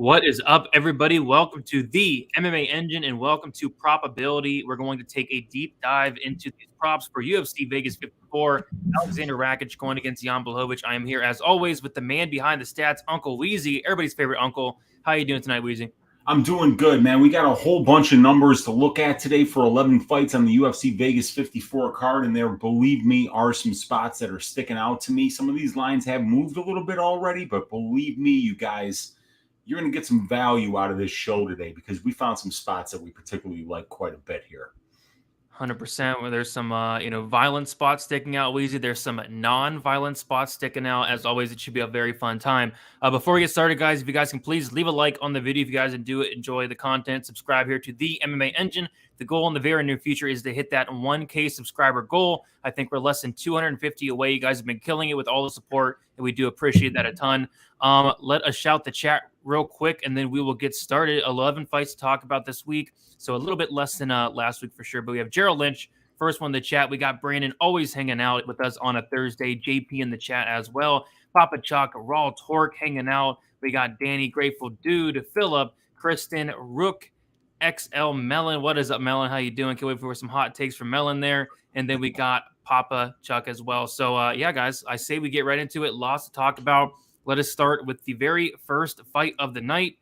What is up, everybody? Welcome to the MMA Engine and welcome to Propability. We're going to take a deep dive into these props for UFC Vegas 54. Aleksander Rakic going against Jan Blachowicz. I am here, as always, with the man behind the stats, Uncle Weezy, everybody's favorite uncle. How you doing tonight, Weezy? I'm doing good, man. We got a whole bunch of numbers to look at today for 11 fights on the UFC Vegas 54 card, and there, believe me, are some spots that are sticking out to me. Some of these lines have moved a little bit already, but believe me, you guys, you're going to get some value out of this show today because we found some spots that we particularly like quite a bit here. 100%. Where there's some, violent spots sticking out, Weezy. There's some non-violent spots sticking out. As always, it should be a very fun time. Before we get started, guys, if you guys can please leave a like on the video if you guys enjoy the content. Subscribe here to the MMA Engine. The goal in the very near future is to hit that 1K subscriber goal. I think we're less than 250 away. You guys have been killing it with all the support, and we do appreciate that a ton. Let us shout the chat real quick, and then we will get started. 11 fights to talk about this week, so a little bit less than last week for sure. But we have Gerald Lynch, first one in the chat. We got Brandon always hanging out with us on a Thursday. JP in the chat as well. Papa Chuck, Raw Torque hanging out. We got Danny, Grateful Dude, Philip, Kristen, Rook, XL Melon. What is up, Melon? How you doing? Can't wait for some hot takes from Melon there. And then we got Papa Chuck as well. So, yeah, guys, I say we get right into it. Lots to talk about. Let us start with the very first fight of the night.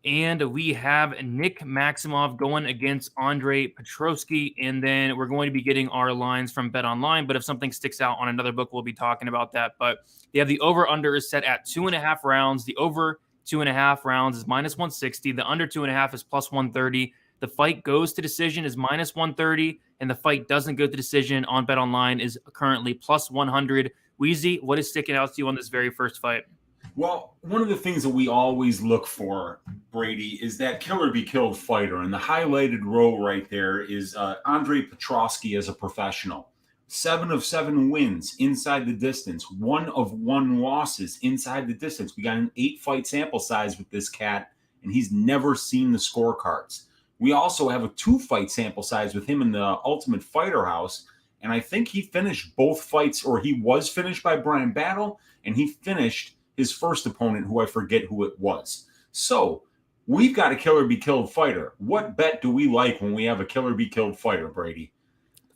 And we have Nick Maximov going against Andre Petrovsky. And then we're going to be getting our lines from Bet Online. But if something sticks out on another book, we'll be talking about that. But they have the over-under is set at 2.5 rounds. The over 2.5 rounds is minus 160. The under 2.5 is plus 130. The fight goes to decision is minus 130. And the fight doesn't go to decision on Bet Online is currently plus 100. Weezy, what is sticking out to you on this very first fight? Well, one of the things that we always look for, Brady, is that killer be killed fighter. And the highlighted row right there is Andre Petroski as a professional. 7 of 7 wins inside the distance. 1 of 1 losses inside the distance. We got an 8-fight sample size with this cat, and he's never seen the scorecards. We also have a 2-fight sample size with him in the Ultimate Fighter House. And I think he finished both fights, or he was finished by Brian Battle, and he finished his first opponent, who I forget who it was. So we've got a killer be killed fighter. What bet do we like when we have a killer be killed fighter, Brady?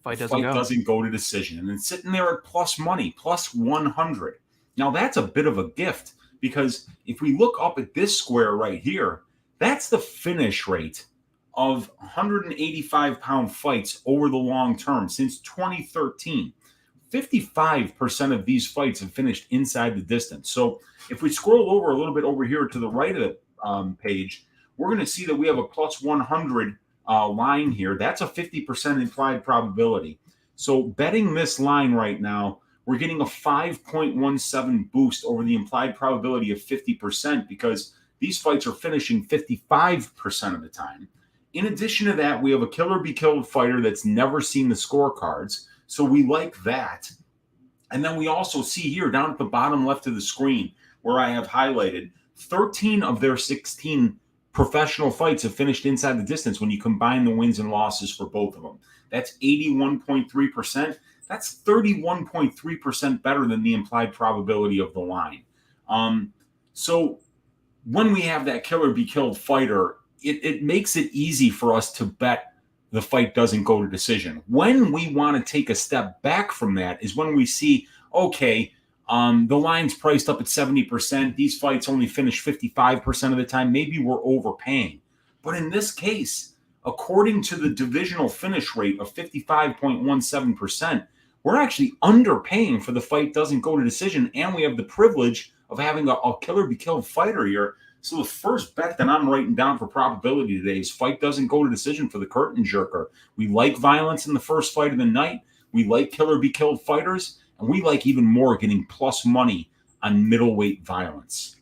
The fight doesn't go to decision. And then sitting there at plus money, plus 100. Now that's a bit of a gift, because if we look up at this square right here, that's the finish rate of 185-pound fights over the long term since 2013. 55% of these fights have finished inside the distance. So if we scroll over a little bit over here to the right of the page, we're going to see that we have a plus 100 line here. That's a 50% implied probability. So betting this line right now, we're getting a 5.17 boost over the implied probability of 50% because these fights are finishing 55% of the time. In addition to that, we have a killer be killed fighter that's never seen the scorecards. So we like that. And then we also see here down at the bottom left of the screen where I have highlighted 13 of their 16 professional fights have finished inside the distance when you combine the wins and losses for both of them. That's 81.3%. That's 31.3% better than the implied probability of the line. So when we have that killer be killed fighter, it makes it easy for us to bet the fight doesn't go to decision. When we want to take a step back from that is when we see, okay, the line's priced up at 70%. These fights only finish 55% of the time. Maybe we're overpaying. But in this case, according to the divisional finish rate of 55.17%, we're actually underpaying for the fight doesn't go to decision, and we have the privilege of having a killer be killed fighter here. So the first bet that I'm writing down for probability today is fight doesn't go to decision for the curtain jerker. We like violence in the first fight of the night. We like killer be killed fighters. And we like even more getting plus money on middleweight violence.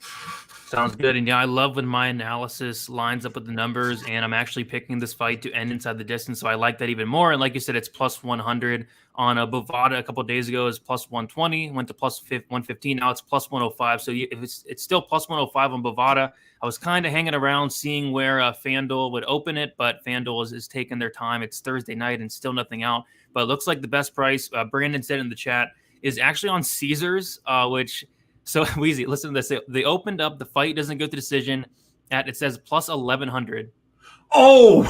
Sounds good. And yeah, I love when my analysis lines up with the numbers, and I'm actually picking this fight to end inside the distance. So I like that even more. And like you said, it's plus 100 on a Bovada a couple of days ago is plus 120, went to plus 115. Now it's plus 105. So if it's still plus 105 on Bovada. I was kind of hanging around seeing where FanDuel would open it, but FanDuel is taking their time. It's Thursday night and still nothing out. But it looks like the best price, Brandon said in the chat, is actually on Caesars, which – so, Weezy, listen to this. They opened up. The fight doesn't go to decision. It says plus 1,100. Oh,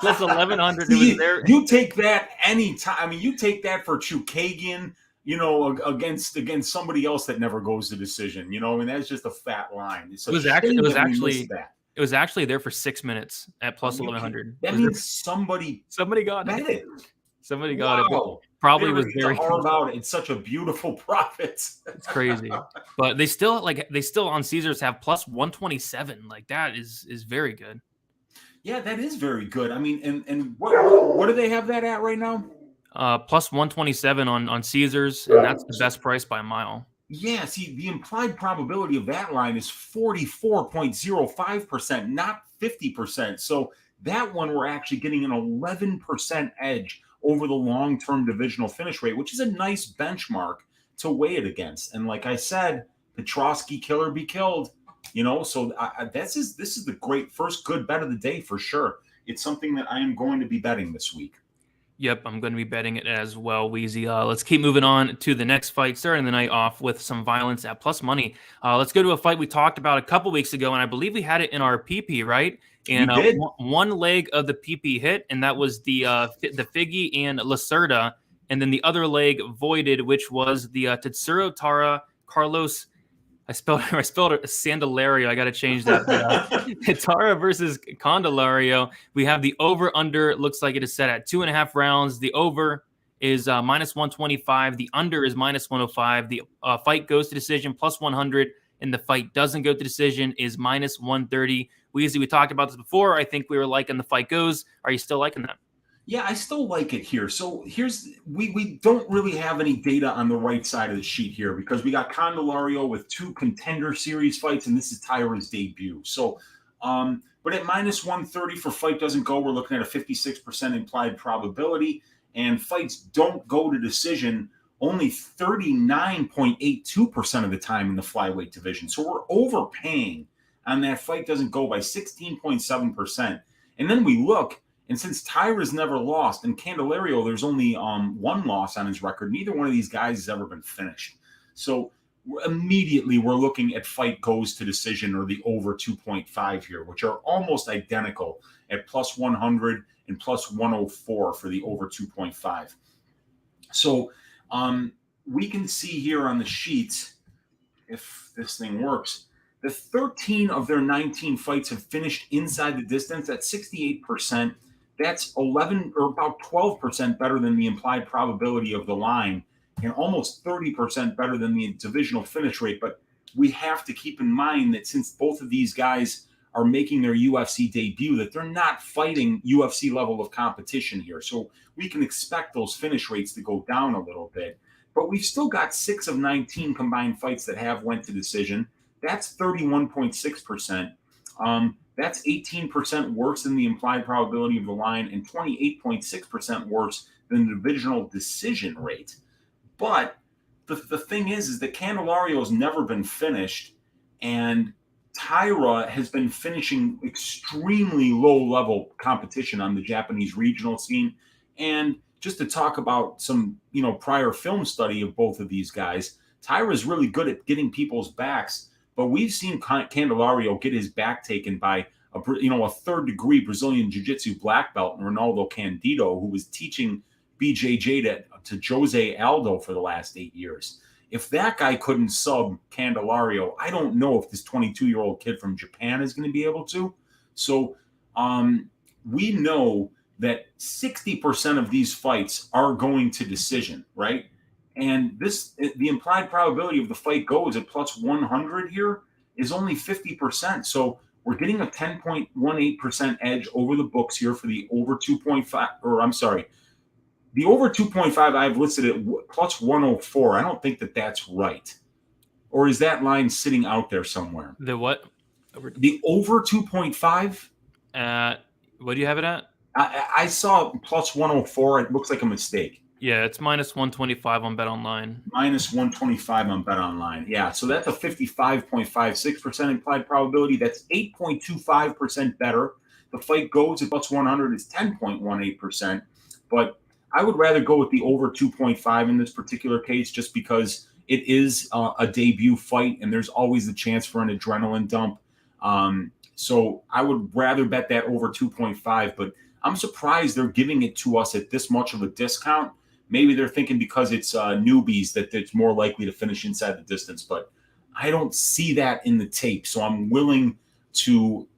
Plus 1,100. It was there. You take that anytime. I mean, you take that for Chu Kagan, against somebody else that never goes to decision. I mean, that's just a fat line. It was actually there for 6 minutes at plus 1,100. That means somebody got it. Somebody got it. Probably was very hard out. It's such a beautiful profit. It's crazy. But they still on Caesars have plus 127. Like, that is very good. Yeah, that is very good. I mean, and what do they have that at right now? Plus 127 on Caesars, and that's the best price by a mile. Yeah, see, the implied probability of that line is 44.05%, not 50%. So that one, we're actually getting an 11% edge over the long-term divisional finish rate, which is a nice benchmark to weigh it against. And like I said, Petroski, killer be killed. So this is the great first good bet of the day for sure. It's something that I am going to be betting this week. Yep, I'm going to be betting it as well, Weezy. Let's keep moving on to the next fight, starting the night off with some violence at plus money. Let's go to a fight we talked about a couple weeks ago, and I believe we had it in our PP, right? And one leg of the PP hit, and that was the Figgy and Lacerda, and then the other leg voided, which was the Tatsuro, Taira, Carlos. I spelled it Candelario. I got to change that. Taira versus Candelario. We have the over/under. Looks like it is set at 2.5 rounds. The over is minus 125. The under is minus 105. The fight goes to decision plus 100, and the fight doesn't go to decision is minus 130. Weezy, we talked about this before. I think we were liking the fight goes. Are you still liking that? Yeah, I still like it here. So we don't really have any data on the right side of the sheet here because we got Candelario with 2 contender series fights, and this is Taira's debut. So, but at minus 130 for fight doesn't go, we're looking at a 56% implied probability, and fights don't go to decision only 39.82% of the time in the flyweight division. So we're overpaying on that fight doesn't go by 16.7%. And then we look, and since Taira's never lost, and Candelario, there's only 1 loss on his record, neither one of these guys has ever been finished. So immediately we're looking at fight goes to decision or the over 2.5 here, which are almost identical at plus 100 and plus 104 for the over 2.5. So we can see here on the sheet, if this thing works, the 13 of their 19 fights have finished inside the distance at 68%. That's 11 or about 12% better than the implied probability of the line and almost 30% better than the divisional finish rate. But we have to keep in mind that since both of these guys are making their UFC debut, that they're not fighting UFC level of competition here. So we can expect those finish rates to go down a little bit. But we've still got 6 of 19 combined fights that have went to decision. That's 31.6%. That's 18% worse than the implied probability of the line and 28.6% worse than the divisional decision rate. But the thing is that Candelario has never been finished, and Taira has been finishing extremely low-level competition on the Japanese regional scene. And just to talk about some, prior film study of both of these guys, Taira is really good at getting people's backs. But we've seen Candelario get his back taken by a third-degree Brazilian Jiu-Jitsu black belt, Ronaldo Candido, who was teaching BJJ to Jose Aldo for the last 8 years. If that guy couldn't sub Candelario, I don't know if this 22-year-old kid from Japan is going to be able to. So we know that 60% of these fights are going to decision, right? And the implied probability of the fight goes at plus 100 here is only 50%. So we're getting a 10.18% edge over the books here for the over 2.5, or I'm sorry, the over 2.5 I've listed at plus 104. I don't think that that's right. Or is that line sitting out there somewhere? The what? The over 2.5? What do you have it at? I saw plus 104. It looks like a mistake. Yeah, it's minus 125 on Bet Online. Minus 125 on Bet Online. Yeah, so that's a 55.56% implied probability. That's 8.25% better. The fight goes at plus 100 is 10.18%. But I would rather go with the over 2.5 in this particular case just because it is a debut fight and there's always the chance for an adrenaline dump. So I would rather bet that over 2.5, but I'm surprised they're giving it to us at this much of a discount. Maybe they're thinking because it's newbies that it's more likely to finish inside the distance, but I don't see that in the tape. So I'm willing to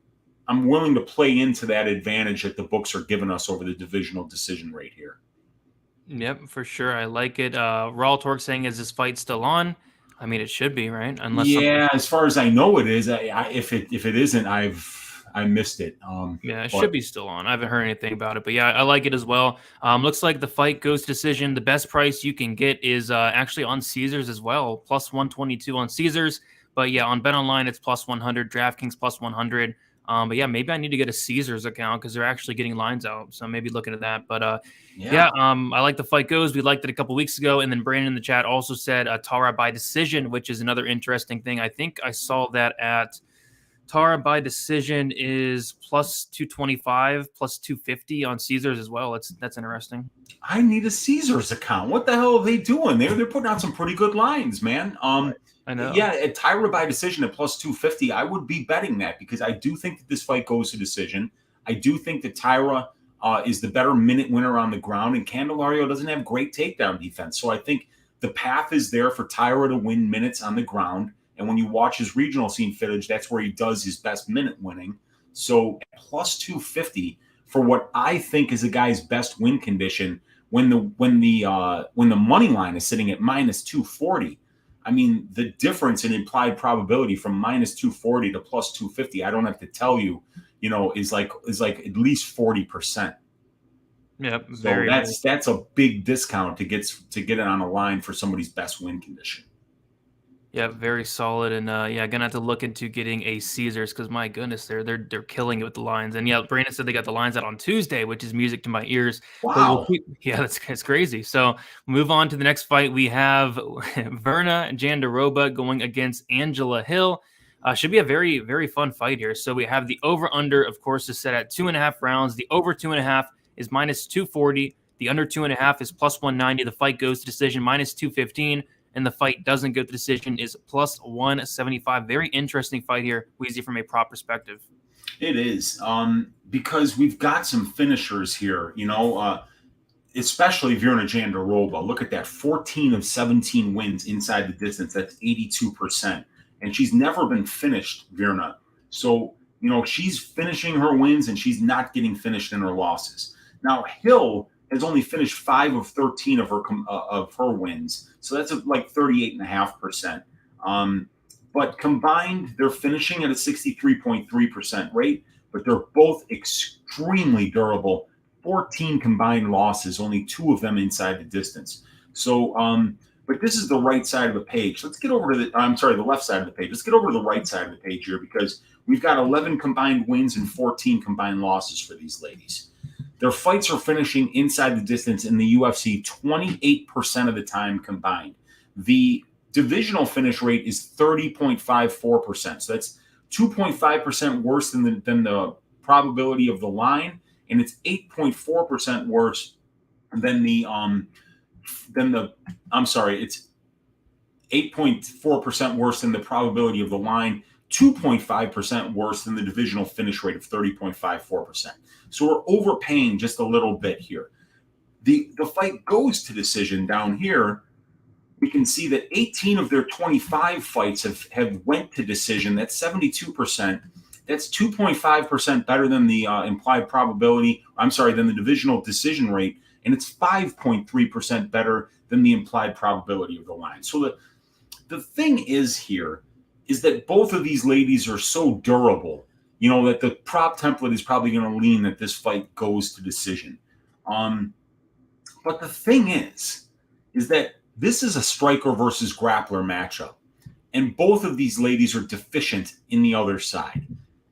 play into that advantage that the books are giving us over the divisional decision rate here. Yep, for sure. I like it. Raw Torque saying, is this fight still on? I mean, it should be, right? Unless yeah, as far as I know, it is. If it isn't, I missed it. Yeah, it should be still on. I haven't heard anything about it, but yeah, I like it as well. Looks like the fight goes to decision. The best price you can get is actually on Caesars as well, plus 122 on Caesars. But yeah, on Bet Online it's plus 100, DraftKings plus 100. But yeah, maybe I need to get a Caesars account because they're actually getting lines out. So maybe looking at that. But I like the fight goes. We liked it a couple weeks ago, and then Brandon in the chat also said Taira by decision, which is another interesting thing. I think I saw that at. Taira by decision is plus 225, plus 250 on Caesars as well. That's interesting. I need a Caesars account. What the hell are they doing? They're putting out some pretty good lines, man. I know. Yeah, at Taira by decision at plus 250, I would be betting that because I do think that this fight goes to decision. I do think that Taira is the better minute winner on the ground, and Candelario doesn't have great takedown defense. So I think the path is there for Taira to win minutes on the ground. And when you watch his regional scene footage, that's where he does his best minute winning. So plus 250 for what I think is a guy's best win condition when the money line is sitting at minus 240. I mean, the difference in implied probability from minus 240 to plus 250, I don't have to tell you, is like at least 40%. Yep. So that's a big discount to get it on a line for somebody's best win condition. Yeah, very solid, and gonna have to look into getting a Caesars because my goodness, they're killing it with the lines. And yeah, Brandon said they got the lines out on Tuesday, which is music to my ears. Wow. That's crazy. So move on to the next fight. We have Virna and Jandiroba going against Angela Hill. Should be a very, very fun fight here. So we have the over/under, of course, is set at 2.5 rounds. The over 2.5 is minus 240. The under 2.5 is plus 190. The fight goes to decision minus 215. And the fight doesn't go to decision is plus 175. Very interesting fight here, Weezy, from a prop perspective. It is, because we've got some finishers here, especially Virna Jandiroba. Look at that, 14 of 17 wins inside the distance. That's 82%. And she's never been finished, Virna. So, she's finishing her wins and she's not getting finished in her losses. Now, Hill has only finished 5 of 13 of her wins. So that's like 38.5%. But combined, they're finishing at a 63.3% rate, but they're both extremely durable. 14 combined losses, only 2 of them inside the distance. So, but this is the right side of the page. Let's get over to the left side of the page. Let's get over to the right side of the page here because we've got 11 combined wins and 14 combined losses for these ladies. Their fights are finishing inside the distance in the UFC 28% of the time combined. The divisional finish rate is 30.54%. So that's 2.5% worse than the probability of the line, and it's 8.4% worse than it's 8.4% worse than the probability of the line, 2.5% worse than the divisional finish rate of 30.54%. So we're overpaying just a little bit here. The fight goes to decision down here. We can see that 18 of their 25 fights have went to decision. That's 72%. That's 2.5% better than the implied probability. Than the divisional decision rate. And it's 5.3% better than the implied probability of the line. So the thing is that both of these ladies are so durable, that the prop template is probably going to lean that this fight goes to decision. But the thing is that this is a striker versus grappler matchup. And both of these ladies are deficient in the other side.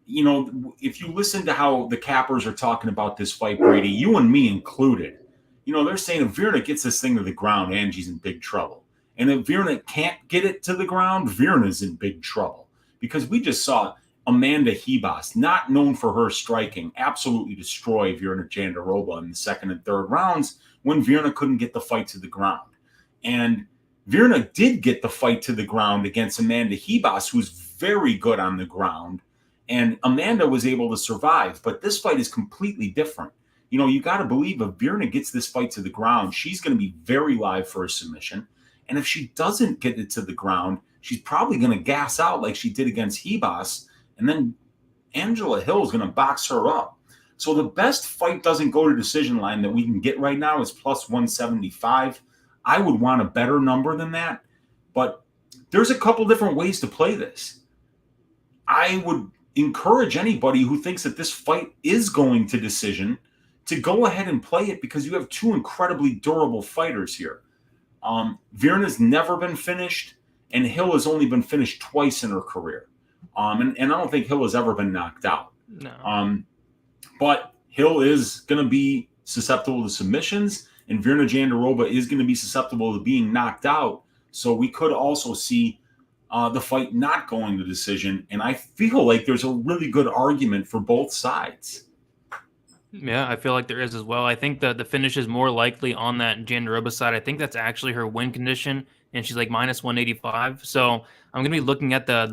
If you listen to how the cappers are talking about this fight, Brady, you and me included, they're saying if Virna gets this thing to the ground, Angie's in big trouble. And if Virna can't get it to the ground, Virna's in big trouble. Because we just saw Amanda Ribas, not known for her striking, absolutely destroy Virna Jandiroba in the second and third rounds when Virna couldn't get the fight to the ground. And Virna did get the fight to the ground against Amanda Ribas, who's very good on the ground. And Amanda was able to survive, but this fight is completely different. You know, you got to believe if Virna gets this fight to the ground, she's going to be very live for a submission. And if she doesn't get it to the ground, she's probably going to gas out like she did against Ribas. And then Angela Hill is going to box her up. So the best fight doesn't go to decision line that we can get right now is plus 175. I would want a better number than that. But there's a couple different ways to play this. I would encourage anybody who thinks that this fight is going to decision to go ahead and play it because you have two incredibly durable fighters here. Virna's never been finished, and Hill has only been finished twice in her career. And I don't think Hill has ever been knocked out. No. But Hill is going to be susceptible to submissions, and Virna Jandiroba is going to be susceptible to being knocked out. So we could also see the fight not going to decision. And I feel like there's a really good argument for both sides. Yeah, I feel like there is as well. I think the finish is more likely on that Jandiroba side. I think that's actually her win condition, and she's like minus 185. So I'm gonna be looking at the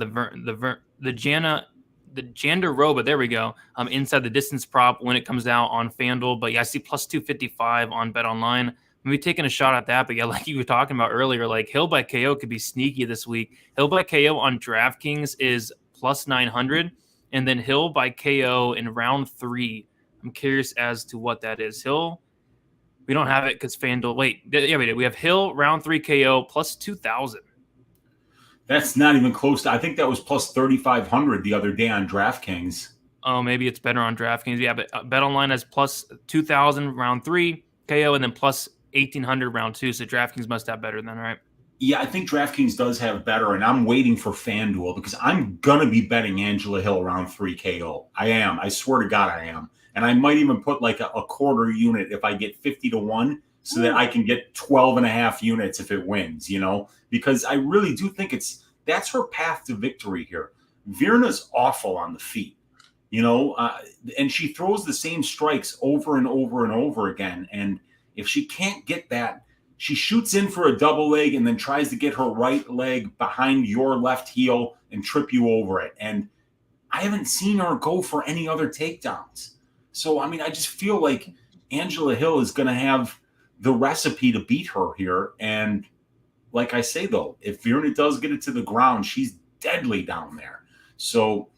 Jandiroba. There we go. Inside the distance prop when it comes out on FanDuel. But yeah, I see plus 255 on BetOnline. I'm gonna be taking a shot at that. But yeah, like you were talking about earlier, like Hill by KO could be sneaky this week. Hill by KO on DraftKings is plus 900, and then Hill by KO in round 3. I'm curious as to what that is. Hill, we don't have it because FanDuel. Wait, yeah, we did. We have Hill round 3 KO plus 2,000. That's not even close to. I think that was plus 3,500 the other day on DraftKings. Oh, maybe it's better on DraftKings. Yeah, but BetOnline has plus 2,000 round 3 KO and then plus 1,800 round 2. So DraftKings must have better than, right? Yeah, I think DraftKings does have better, and I'm waiting for FanDuel because I'm gonna be betting Angela Hill round 3 KO. I am. I swear to God, I am. And I might even put like a quarter unit if I get 50-1 so that I can get 12.5 units if it wins, you know, because I really do think that's her path to victory here. Virna's awful on the feet, you know, and she throws the same strikes over and over and over again. And if she can't get that, she shoots in for a double leg and then tries to get her right leg behind your left heel and trip you over it. And I haven't seen her go for any other takedowns. So, I mean, I just feel like Angela Hill is going to have the recipe to beat her here. And like I say, though, if Virna does get it to the ground, she's deadly down there. So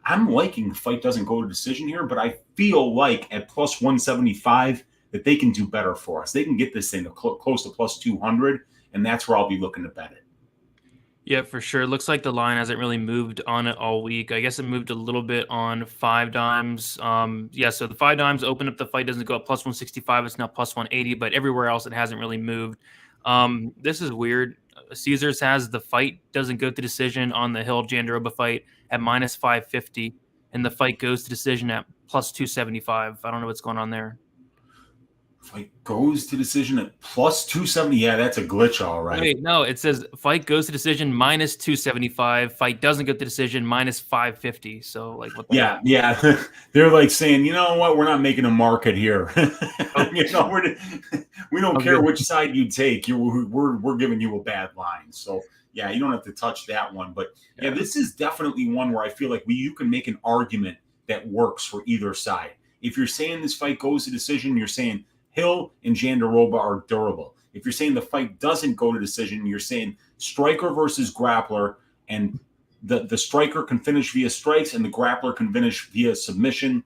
I'm liking the fight doesn't go to decision here, but I feel like at plus 175 that they can do better for us. They can get this thing to close to plus 200, and that's where I'll be looking to bet it. Yeah, for sure. It looks like the line hasn't really moved on it all week. I guess it moved a little bit on 5 dimes. Yeah, so the 5 dimes opened up the fight, doesn't go up plus 165. It's now plus 180, but everywhere else it hasn't really moved. This is weird. Caesars has the fight doesn't go to decision on the Hill Jandiroba fight at minus 550, and the fight goes to decision at plus 275. I don't know what's going on there. Fight goes to decision at plus 270. Yeah, that's a glitch, all right. Wait, no, it says fight goes to decision minus 275. Fight doesn't go to decision minus 550. So, like, what? Yeah. They're like saying, you know what? We're not making a market here. You know, we don't care which side you take. We're giving you a bad line. So, yeah, you don't have to touch that one. But yeah, this is definitely one where I feel like you can make an argument that works for either side. If you're saying this fight goes to decision, you're saying Hill and Jandiroba are durable. If you're saying the fight doesn't go to decision, you're saying striker versus grappler, and the striker can finish via strikes and the grappler can finish via submission.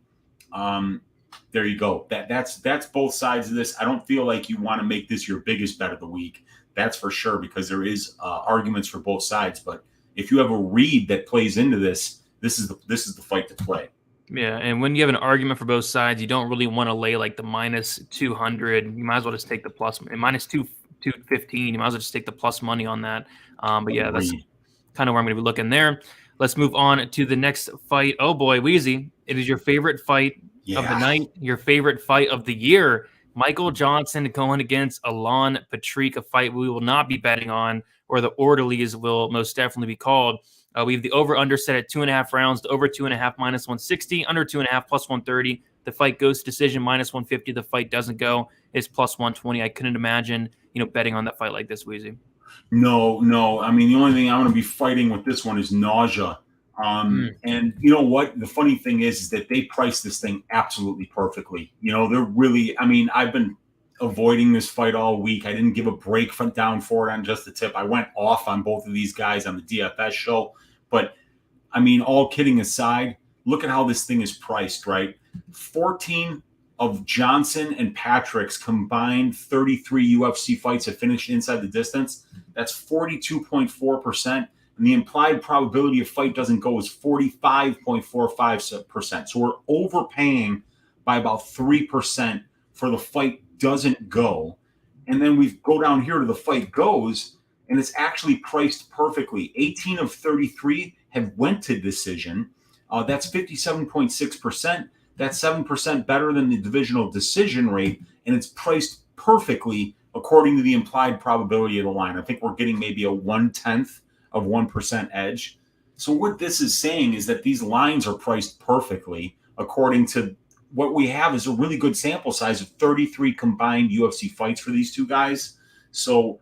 There you go. That's both sides of this. I don't feel like you want to make this your biggest bet of the week. That's for sure, because there is arguments for both sides. But if you have a read that plays into this, this is the fight to play. Yeah, and when you have an argument for both sides, you don't really want to lay like the minus 200. You might as well just take the plus minus 215. You might as well just take the plus money on that. But yeah, that's kind of where I'm going to be looking there. Let's move on to the next fight. Oh boy, Weezy, it is your favorite fight of the night, your favorite fight of the year. Michael Johnson going against Allan Petrovsky, a fight we will not be betting on, or the orderlies will most definitely be called. We have the over-under set at 2.5 rounds, the over 2.5 minus 160, under 2.5 plus 130. The fight goes to decision minus 150. The fight doesn't go. It's plus 120. I couldn't imagine, betting on that fight like this, Weezy. No. I mean, the only thing I'm going to be fighting with this one is nausea. And you know what? The funny thing is that they priced this thing absolutely perfectly. You know, they're really, I mean, I've been avoiding this fight all week. I didn't give a break down for it on Just the Tip. I went off on both of these guys on the DFS show. But I mean, all kidding aside, look at how this thing is priced, right? 14 of Johnson and Patrick's combined 33 UFC fights have finished inside the distance. That's 42.4%. And the implied probability of fight doesn't go is 45.45%. So we're overpaying by about 3% for the fight doesn't go. And then we go down here to the fight goes, and it's actually priced perfectly. 18 of 33 have went to decision. That's 57.6%. That's 7% better than the divisional decision rate, and it's priced perfectly according to the implied probability of the line. I think we're getting maybe a 1/10 of 1% edge. So what this is saying is that these lines are priced perfectly according to what we have is a really good sample size of 33 combined UFC fights for these two guys. So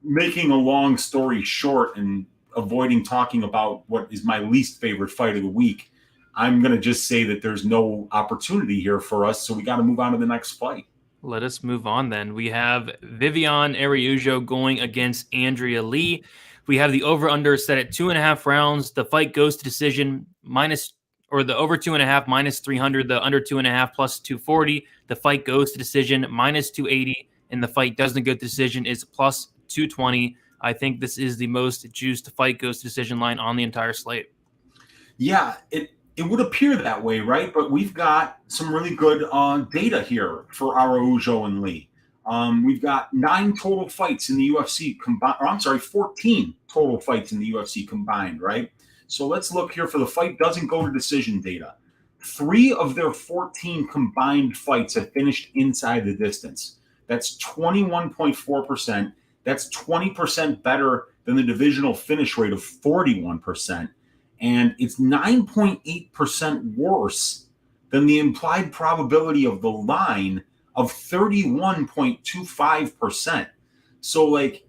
making a long story short and avoiding talking about what is my least favorite fight of the week, I'm going to just say that there's no opportunity here for us, so we got to move on to the next fight. Let us move on then. We have Vivian Arieujo going against Andrea Lee. We have the over-under set at 2.5 rounds. The fight goes to decision the over 2.5 minus 300, the under 2.5 plus 240. The fight goes to decision minus 280, and the fight doesn't go to decision is plus 220. I think this is the most juiced fight goes to decision line on the entire slate. Yeah, it would appear that way, right? But we've got some really good data here for Araujo and Lee. We've got 9 total fights in the UFC combined, 14 total fights in the UFC combined, right? So let's look here for the fight doesn't go to decision data. 3 of their 14 combined fights have finished inside the distance. That's 21.4%. That's 20% better than the divisional finish rate of 41%. And it's 9.8% worse than the implied probability of the line of 31.25%. So, like,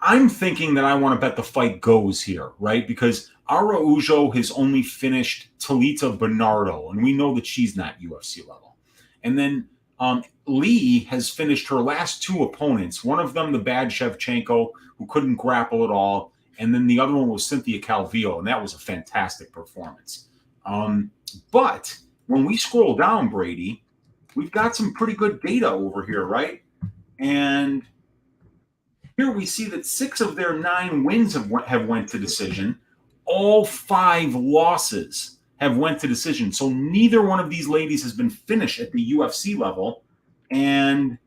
I'm thinking that I want to bet the fight goes here, right? Because Araujo has only finished Talita Bernardo, and we know that she's not UFC level. And then Lee has finished her last 2 opponents. One of them, the bad Shevchenko, who couldn't grapple at all. And then the other one was Cynthia Calvillo, and that was a fantastic performance. But when we scroll down, Brady, we've got some pretty good data over here, right? And here we see that 6 of their 9 wins have went to decision. All 5 losses have went to decision. So neither one of these ladies has been finished at the UFC level, and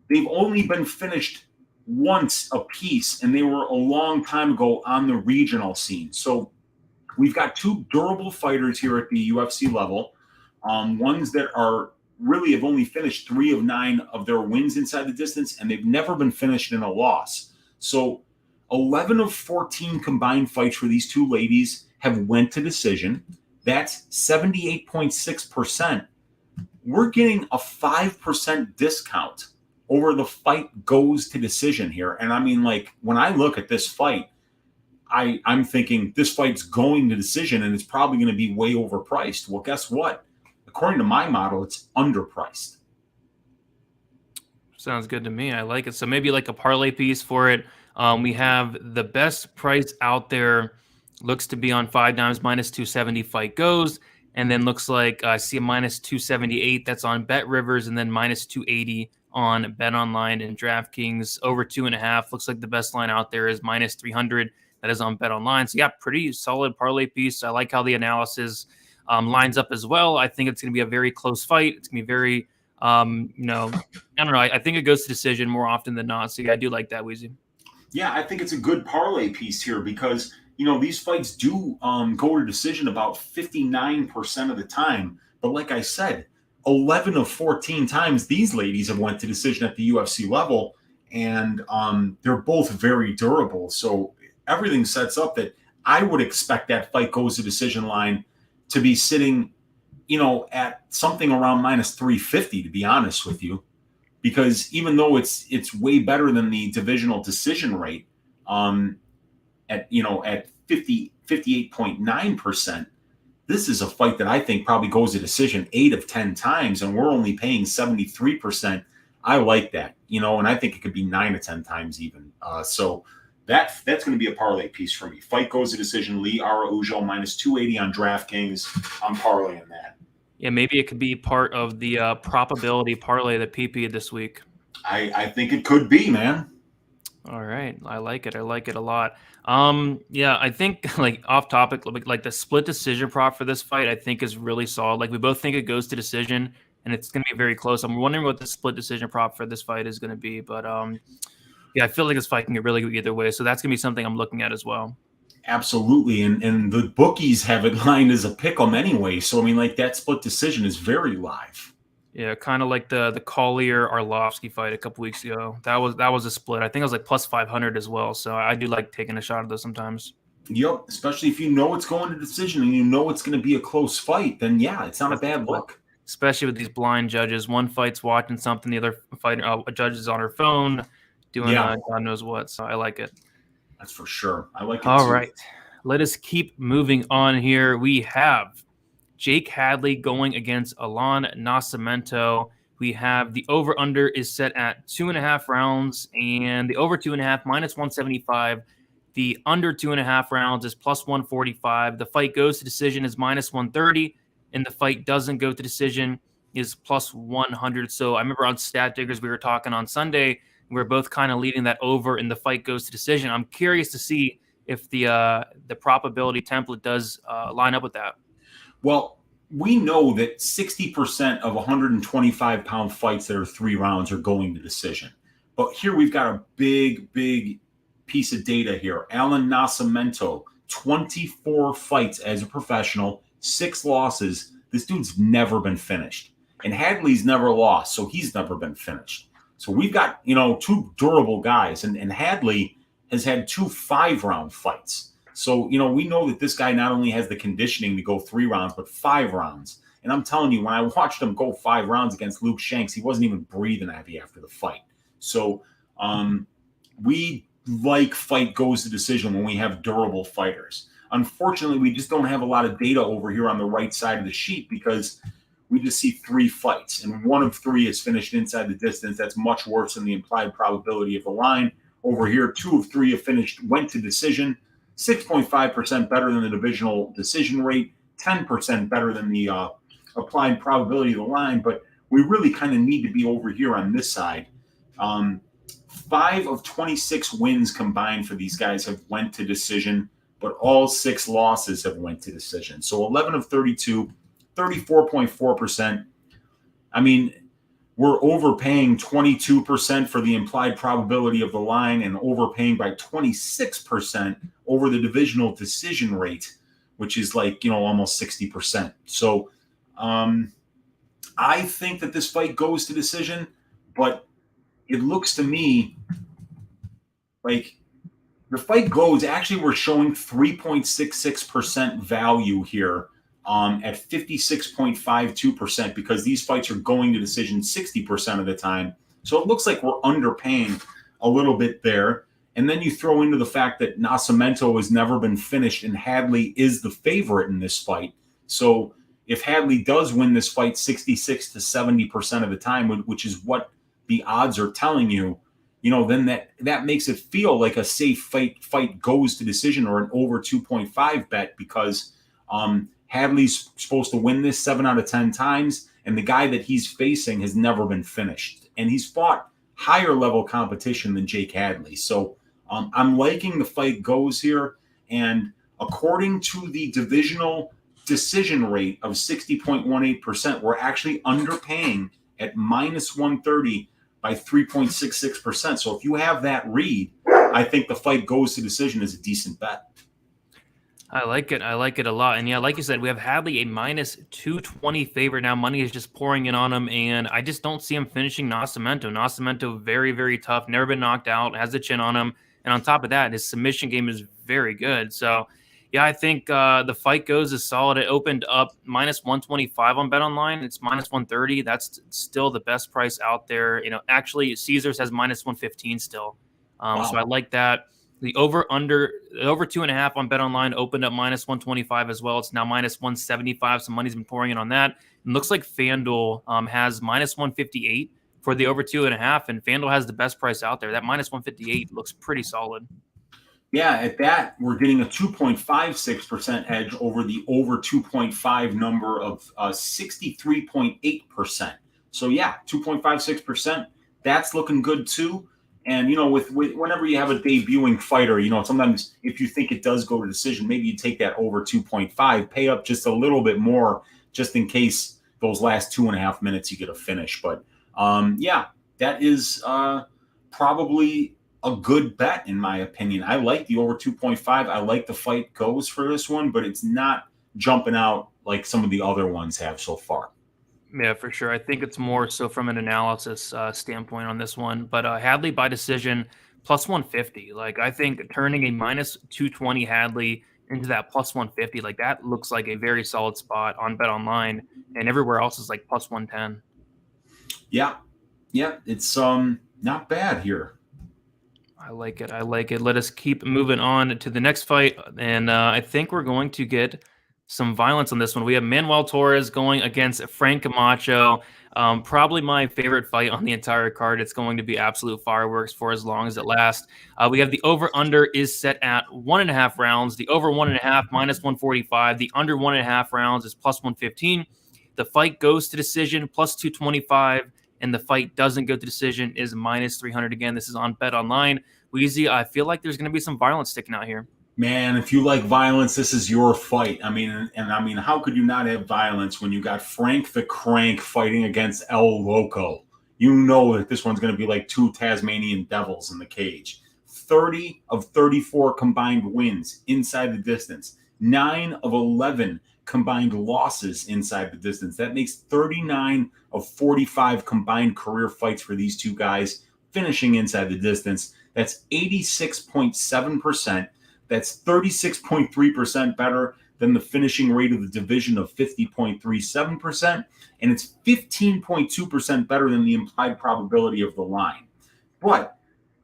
they've only been finished once a piece, and they were a long time ago on the regional scene. So we've got 2 durable fighters here at the UFC level, ones that are really have only finished 3 of 9 of their wins inside the distance, and they've never been finished in a loss. So 11 of 14 combined fights for these 2 ladies have went to decision. That's 78.6%. We're getting a 5% discount over the fight goes to decision here. And I mean, like, when I look at this fight, I'm thinking this fight's going to decision, and it's probably going to be way overpriced. Well, guess what? According to my model, it's underpriced. Sounds good to me. I like it. So maybe like a parlay piece for it. We have the best price out there. Looks to be on 5 dimes minus 270 fight goes. And then looks like I see a minus 278. That's on Bet Rivers, and then minus 280 on Bet Online and DraftKings. Over 2.5. Looks like the best line out there is minus 300. That is on Bet Online. So yeah, pretty solid parlay piece. I like how the analysis lines up as well. I think it's going to be a very close fight. It's going to be very, I don't know. I think it goes to decision more often than not. So yeah, I do like that, Weezy. Yeah, I think it's a good parlay piece here because, these fights do go to decision about 59% of the time. But like I said, 11 of 14 times these ladies have went to decision at the UFC level, and they're both very durable. So everything sets up that I would expect that fight goes to decision line to be sitting, at something around minus 350, to be honest with you, because even though it's way better than the divisional decision rate, at 58.9%. This is a fight that I think probably goes to decision 8 of 10 times, and we're only paying 73%. I like that, and I think it could be 9 of 10 times even. So that's going to be a parlay piece for me. Fight goes to decision, Lee Araujo minus 280 on DraftKings. I'm parlaying that. Yeah, maybe it could be part of the probability parlay that PP this week. I think it could be, man. All right. I like it. I like it a lot. Yeah, I think like off topic, like the split decision prop for this fight, I think is really solid. Like we both think it goes to decision and it's going to be very close. I'm wondering what the split decision prop for this fight is going to be, but yeah, I feel like this fight can get really good either way. So that's going to be something I'm looking at as well. Absolutely. And the bookies have it lined as a pick 'em anyway. So, I mean, like that split decision is very live. Yeah, kind of like the Collier Arlovsky fight a couple weeks ago. That was a split. I think it was like plus 500 as well. So I do like taking a shot at those sometimes. Yep, especially if you know it's going to decision and you know it's going to be a close fight, then yeah, it's not a bad look. Especially with these blind judges. One fight's watching something, the other fight judge is on her phone doing God knows what. So I like it. That's for sure. I like it All too. right. Let us keep moving on here. We have Jake Hadley going against Allan Nascimento. We have the over-under is set at 2.5 rounds, and the over 2.5 minus 175. The under 2.5 rounds is plus 145. The fight goes to decision is minus 130, and the fight doesn't go to decision is plus 100. So I remember on Stat Diggers we were talking on Sunday. We were both kind of leading that over, and the fight goes to decision. I'm curious to see if the probability template does line up with that. Well, we know that 60% of 125-pound fights that are 3 rounds are going to decision. But here we've got a big, big piece of data here. Allan Nascimento, 24 fights as a professional, 6 losses. This dude's never been finished. And Hadley's never lost, so he's never been finished. So we've got, 2 durable guys. And Hadley has had 2 5-round fights. So, we know that this guy not only has the conditioning to go 3 rounds, but 5 rounds. And I'm telling you, when I watched him go 5 rounds against Luke Shanks, he wasn't even breathing heavy after the fight. So we like fight goes to decision when we have durable fighters. Unfortunately, we just don't have a lot of data over here on the right side of the sheet because we just see 3 fights. And 1 of 3 is finished inside the distance. That's much worse than the implied probability of the line. Over here, 2 of 3 have finished, went to decision. 6.5% better than the divisional decision rate, 10% better than the applied probability of the line, but we really kind of need to be over here on this side. 5 of 26 wins combined for these guys have went to decision, but all 6 losses have went to decision. So 11 of 32, 34.4%. I mean, we're overpaying 22% for the implied probability of the line and overpaying by 26% over the divisional decision rate, which is like, almost 60%. So I think that this fight goes to decision, but it looks to me like the fight goes, actually we're showing 3.66% value here at 56.52% because these fights are going to decision 60% of the time. So it looks like we're underpaying a little bit there. And then you throw into the fact that Nascimento has never been finished and Hadley is the favorite in this fight. So if Hadley does win this fight 66 to 70% of the time, which is what the odds are telling you, then that makes it feel like a safe fight goes to decision or an over 2.5 bet because Hadley's supposed to win this 7 out of 10 times, and the guy that he's facing has never been finished. And he's fought higher level competition than Jake Hadley. So I'm liking the fight goes here. And according to the divisional decision rate of 60.18%, we're actually underpaying at minus 130 by 3.66%. So if you have that read, I think the fight goes to decision is a decent bet. I like it. I like it a lot. And yeah, like you said, we have Hadley a minus 220 favorite now. Money is just pouring in on him, and I just don't see him finishing Nascimento. Nascimento, very, very tough, never been knocked out, has the chin on him. And on top of that, his submission game is very good. So, yeah, I think the fight goes is solid. It opened up minus 125 on BetOnline. It's minus 130. That's still the best price out there. Actually, Caesars has minus 115 still. Wow. So I like that. The over 2.5 on Bet Online opened up minus 125 as well. It's now minus 175. Some money's been pouring in on that. It looks like FanDuel has minus 158 for the over 2.5, and FanDuel has the best price out there. That minus 158 looks pretty solid. Yeah, at that, we're getting a 2.56% edge over the over 2.5 number of 63.8%. So yeah, 2.56%. That's looking good too. And, with whenever you have a debuting fighter, sometimes if you think it does go to decision, maybe you take that over 2.5, pay up just a little bit more just in case those last 2.5 minutes you get a finish. But, yeah, that is probably a good bet in my opinion. I like the over 2.5. I like the fight goes for this one, but it's not jumping out like some of the other ones have so far. Yeah, for sure. I think it's more so from an analysis standpoint on this one. But Hadley by decision, plus 150. Like, I think turning a minus 220 Hadley into that plus 150, like that looks like a very solid spot on Bet Online, and everywhere else is like plus 110. Yeah, it's not bad here. I like it. Let us keep moving on to the next fight, and I think we're going to get some violence on this one. We have Manuel Torres going against Frank Camacho. Probably my favorite fight on the entire card. It's going to be absolute fireworks for as long as it lasts. We have the over-under is set at 1.5 rounds. The over 1.5 minus 145. The under 1.5 rounds is plus 115. The fight goes to decision plus 225. And the fight doesn't go to decision is minus 300 again. This is on Bet Online. Weezy, I feel like there's going to be some violence sticking out here. Man, if you like violence, this is your fight. I mean, how could you not have violence when you got Frank the Crank fighting against El Loco? You know that this one's going to be like two Tasmanian devils in the cage. 30 of 34 combined wins inside the distance. 9 of 11 combined losses inside the distance. That makes 39 of 45 combined career fights for these two guys finishing inside the distance. That's 86.7%. That's 36.3% better than the finishing rate of the division of 50.37%. And it's 15.2% better than the implied probability of the line. But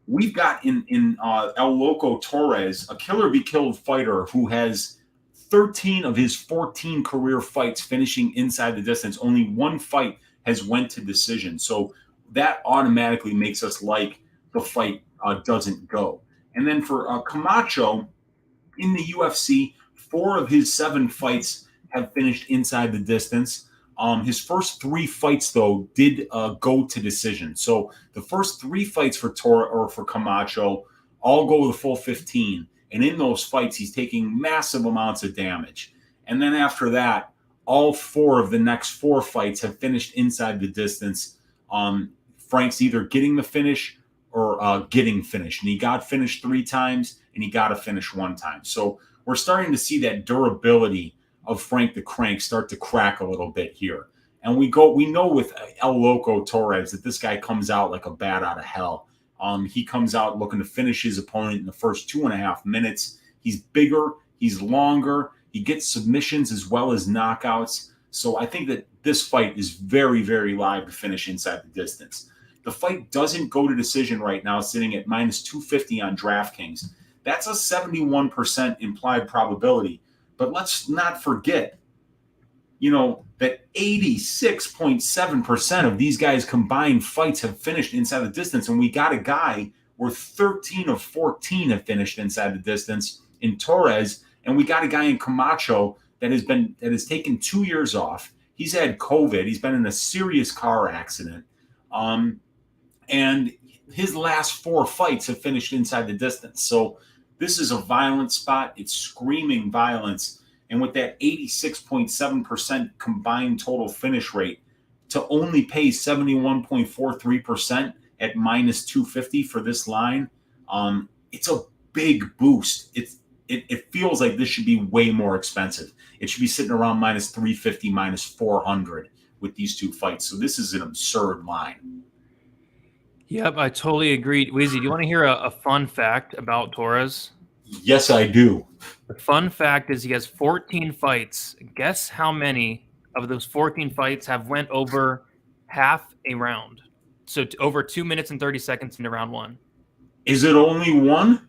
we've got in El Loco Torres, a killer be killed fighter who has 13 of his 14 career fights finishing inside the distance. Only one fight has went to decision. So that automatically makes us like the fight doesn't go. And then for Camacho, in the UFC, 4 of his 7 fights have finished inside the distance. His first 3 fights, though, did go to decision. So the first 3 fights for Camacho all go the full 15. And in those fights, he's taking massive amounts of damage. And then after that, all 4 of the next 4 fights have finished inside the distance. Frank's either getting the finish or getting finished. And he got finished 3 times, and he got to finish 1 time. So we're starting to see that durability of Frank the Crank start to crack a little bit here. And we know with El Loco Torres that this guy comes out like a bat out of hell. He comes out looking to finish his opponent in the first 2.5 minutes. He's bigger, he's longer, he gets submissions as well as knockouts. So I think that this fight is very, very live to finish inside the distance. The fight doesn't go to decision right now, sitting at minus 250 on DraftKings. That's a 71% implied probability. But let's not forget, that 86.7% of these guys' combined fights have finished inside the distance. And we got a guy where 13 of 14 have finished inside the distance in Torres. And we got a guy in Camacho that has taken 2 years off. He's had COVID. He's been in a serious car accident. And his last 4 fights have finished inside the distance. So this is a violent spot. It's screaming violence. And with that 86.7% combined total finish rate, to only pay 71.43% at minus 250 for this line, it's a big boost. It feels like this should be way more expensive. It should be sitting around minus 350, minus 400 with these 2 fights. So this is an absurd line. Yep, I totally agree. Weezy, do you want to hear a fun fact about Torres? Yes, I do. The fun fact is he has 14 fights. Guess how many of those 14 fights have went over half a round? So over 2 minutes and 30 seconds into round 1. Is it only 1?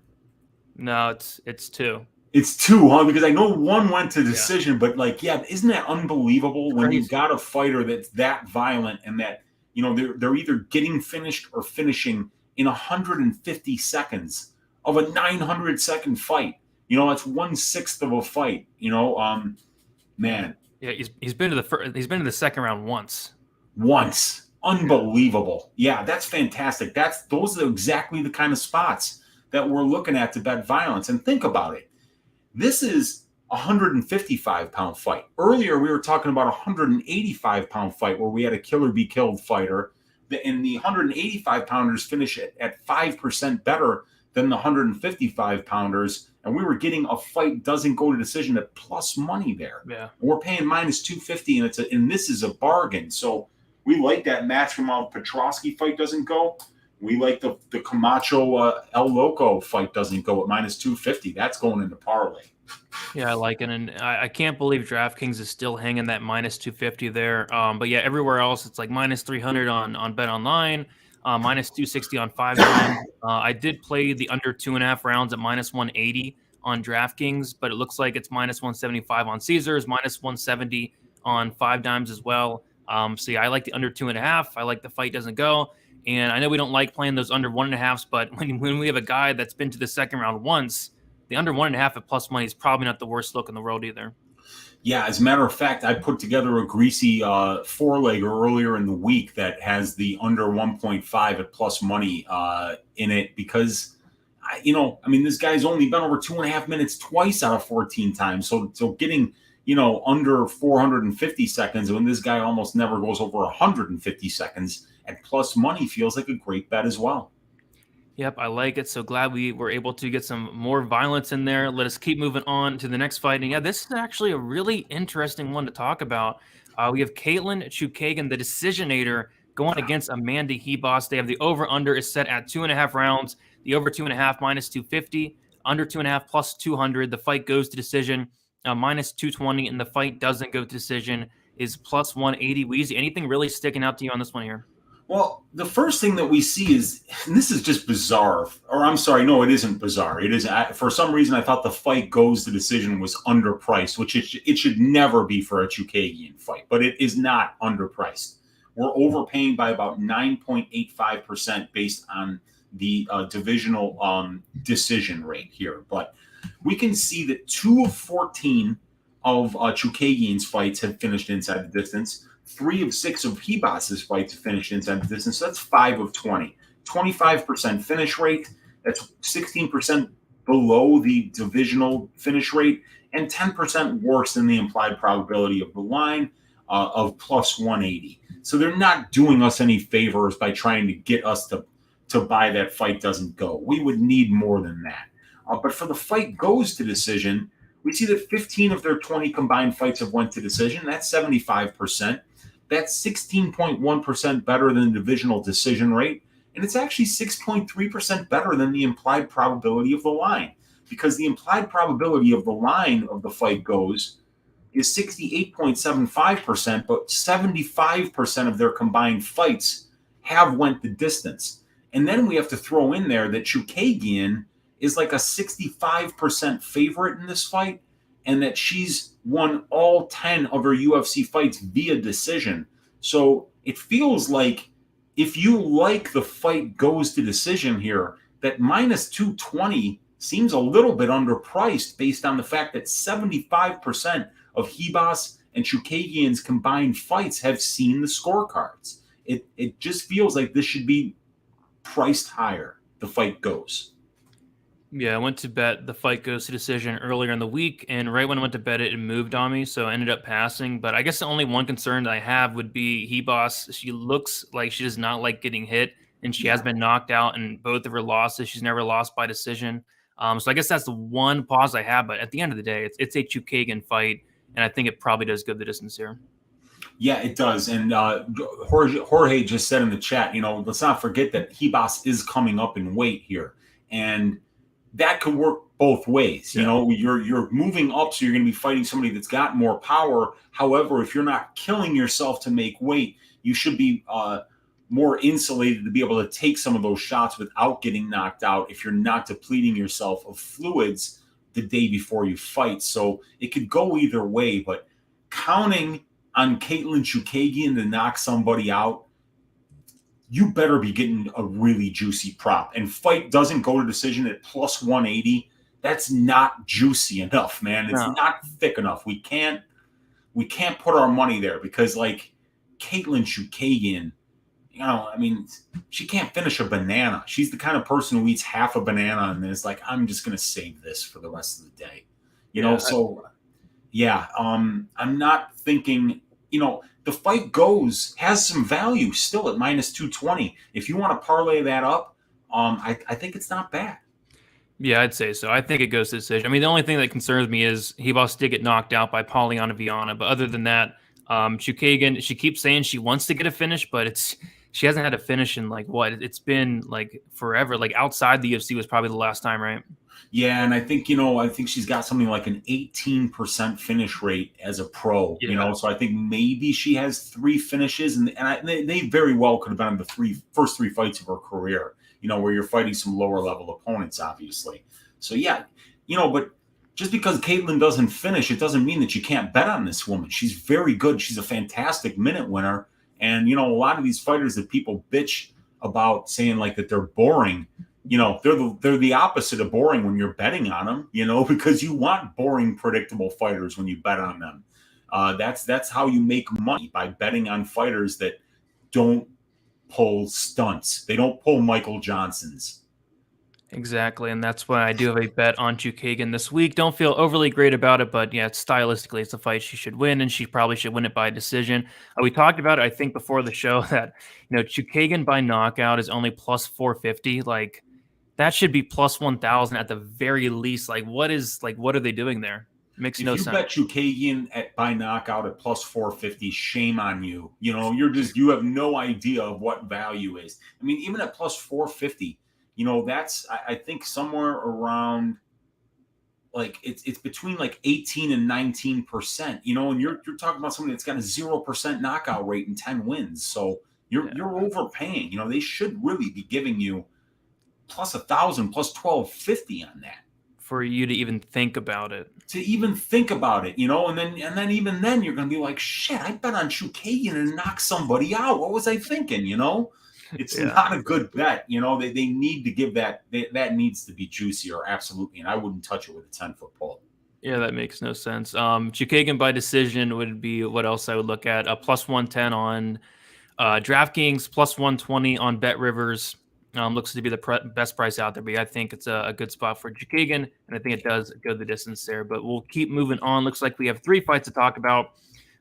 No, it's 2. It's 2, huh? Because I know 1 went to decision, but like, yeah, isn't that unbelievable when you got a fighter that's that violent and that, you know, they're either getting finished or finishing in 150 seconds of a 900-second fight. You know, that's 1/6 of a fight. You know, man. Yeah, he's been to the second round once. Once, unbelievable. Yeah, that's fantastic. Those are exactly the kind of spots that we're looking at to bet violence. And think about it. This is a 155-pound fight. Earlier, we were talking about a 185-pound fight where we had a killer be killed fighter. And the 185-pounders finish at 5% better than the 155-pounders. And we were getting a fight doesn't go to decision at plus money there. Yeah. And we're paying minus 250, and this is a bargain. So we like that Maximov Petroski fight doesn't go. We like the Camacho El Loco fight doesn't go at minus 250. That's going into parlay. Yeah, I like it, and I can't believe DraftKings is still hanging that minus 250 there. But yeah, everywhere else it's like minus 300 on Bet Online, minus 260 on 5 times. I did play the under 2.5 rounds at minus 180 on DraftKings, but it looks like it's minus 175 on Caesars, minus 170 on 5 dimes as well. So yeah, I like the under 2.5. I like the fight doesn't go. And I know we don't like playing those under 1.5s, but when we have a guy that's been to the second round once, the under 1.5 at plus money is probably not the worst look in the world either. Yeah, as a matter of fact, I put together a greasy 4-legger earlier in the week that has the under 1.5 at plus money in it because, this guy's only been over 2.5 minutes twice out of 14 times. So getting, under 450 seconds when this guy almost never goes over 150 seconds at plus money feels like a great bet as well. Yep, I like it. So glad we were able to get some more violence in there. Let us keep moving on to the next fight. And yeah, this is actually a really interesting one to talk about. We have Katlyn Chookagian, the decisionator, going against Amanda Ribas. They have the over-under is set at 2.5 rounds. The over 2.5 minus 250, under 2.5 plus 200. The fight goes to decision minus 220, and the fight doesn't go to decision is plus 180. Weezy, anything really sticking out to you on this one here? Well, the first thing that we see is, and this is just bizarre, or I'm sorry, no, it isn't bizarre. It is, for some reason, I thought the fight goes to decision was underpriced, which it should never be for a Chookagian fight, but it is not underpriced. We're overpaying by about 9.85% based on the divisional decision rate here. But we can see that 2 of 14 of Chookagian's fights have finished inside the distance. 3 of 6 of Ribas's fights finished inside the distance. So that's 5 of 20. 25% finish rate. That's 16% below the divisional finish rate and 10% worse than the implied probability of the line of plus 180. So they're not doing us any favors by trying to get us to buy that fight doesn't go. We would need more than that. But for the fight goes to decision, we see that 15 of their 20 combined fights have went to decision. That's 75%. That's 16.1% better than the divisional decision rate. And it's actually 6.3% better than the implied probability of the line. Because the implied probability of the line of the fight goes is 68.75%, but 75% of their combined fights have went the distance. And then we have to throw in there that Chookagian is like a 65% favorite in this fight, and that she's won all 10 of her UFC fights via decision. So it feels like if you like the fight goes to decision here, that minus 220 seems a little bit underpriced based on the fact that 75% of Ribas and Chookagian's combined fights have seen the scorecards. It just feels like this should be priced higher, the fight goes. Yeah, I went to bet the fight goes to decision earlier in the week, and right when I went to bet it, it moved on me, so I ended up passing. But I guess the only one concern that I have would be Ribas. She looks like she does not like getting hit, and she has been knocked out in both of her losses. She's never lost by decision. So I guess that's the one pause I have. But at the end of the day, it's a Chookagian fight, and I think it probably does go the distance here. Yeah, it does. And Jorge just said in the chat, let's not forget that Ribas is coming up in weight here. And that could work both ways. You're moving up, so you're going to be fighting somebody that's got more power. However, if you're not killing yourself to make weight, you should be more insulated to be able to take some of those shots without getting knocked out if you're not depleting yourself of fluids the day before you fight. So it could go either way, but counting on Katlyn Chookagian to knock somebody out, you better be getting a really juicy prop. And fight doesn't go to decision at plus 180. That's not juicy enough, man. It's not thick enough. We can't put our money there because, like, Katlyn Chookagian, you know, I mean, she can't finish a banana. She's the kind of person who eats half a banana and is like, I'm just going to save this for the rest of the day. You know, so, yeah, I'm not thinking, you know, the fight has some value still at minus 220. If you want to parlay that up, I think it's not bad. Yeah, I'd say so. I think it goes to decision. I mean, the only thing that concerns me is Ribas did get knocked out by Polyana Viviane. But other than that, Chu Kagan, she keeps saying she wants to get a finish, but she hasn't had a finish in like what? It's been like forever. Like outside the UFC was probably the last time, right? Yeah, and I think, she's got something like an 18% finish rate as a pro, you know, so I think maybe she has 3 finishes, and they very well could have been in the first three fights of her career, you know, where you're fighting some lower level opponents, obviously. So, yeah, you know, but just because Katlyn doesn't finish, it doesn't mean that you can't bet on this woman. She's very good. She's a fantastic minute winner. And, you know, a lot of these fighters that people bitch about saying like that they're boring, you know, they're the opposite of boring when you're betting on them, you know, because you want boring, predictable fighters when you bet on them. That's how you make money, by betting on fighters that don't pull stunts. They don't pull Michael Johnsons. Exactly, and that's why I do have a bet on Chu Kagan this week. Don't feel overly great about it, but yeah, stylistically, it's a fight she should win, and she probably should win it by decision. We talked about it, I think, before the show that, you know, Chu Kagan by knockout is only plus 450. Like, that should be plus 1,000 at the very least. Like, what are they doing there? Makes no sense. If you bet Chu Kagan by knockout at plus 450, shame on you. You know, you have no idea of what value is. I mean, even at plus 450, you know, that's, I think, somewhere around, like, it's between like 18 and 19%, you know, and you're talking about somebody that's got a 0% knockout rate and 10 wins. So you're overpaying. You know, they should really be giving you plus 1,000, plus 1,250 on that. For you to even think about it. You know, and then even then you're going to be like, shit, I bet on Chu Kagan and knock somebody out. What was I thinking, you know? It's not a good bet. You know, they need to give that needs to be juicier, absolutely. And I wouldn't touch it with a 10-foot pole. Yeah, that makes no sense. Chu Kagan by decision would be what else I would look at. Plus 110 on DraftKings, plus 120 on Bet Rivers. Looks to be the best price out there, but I think it's a good spot for Chu Kagan, and I think it does go the distance there. But we'll keep moving on. Looks like we have 3 fights to talk about.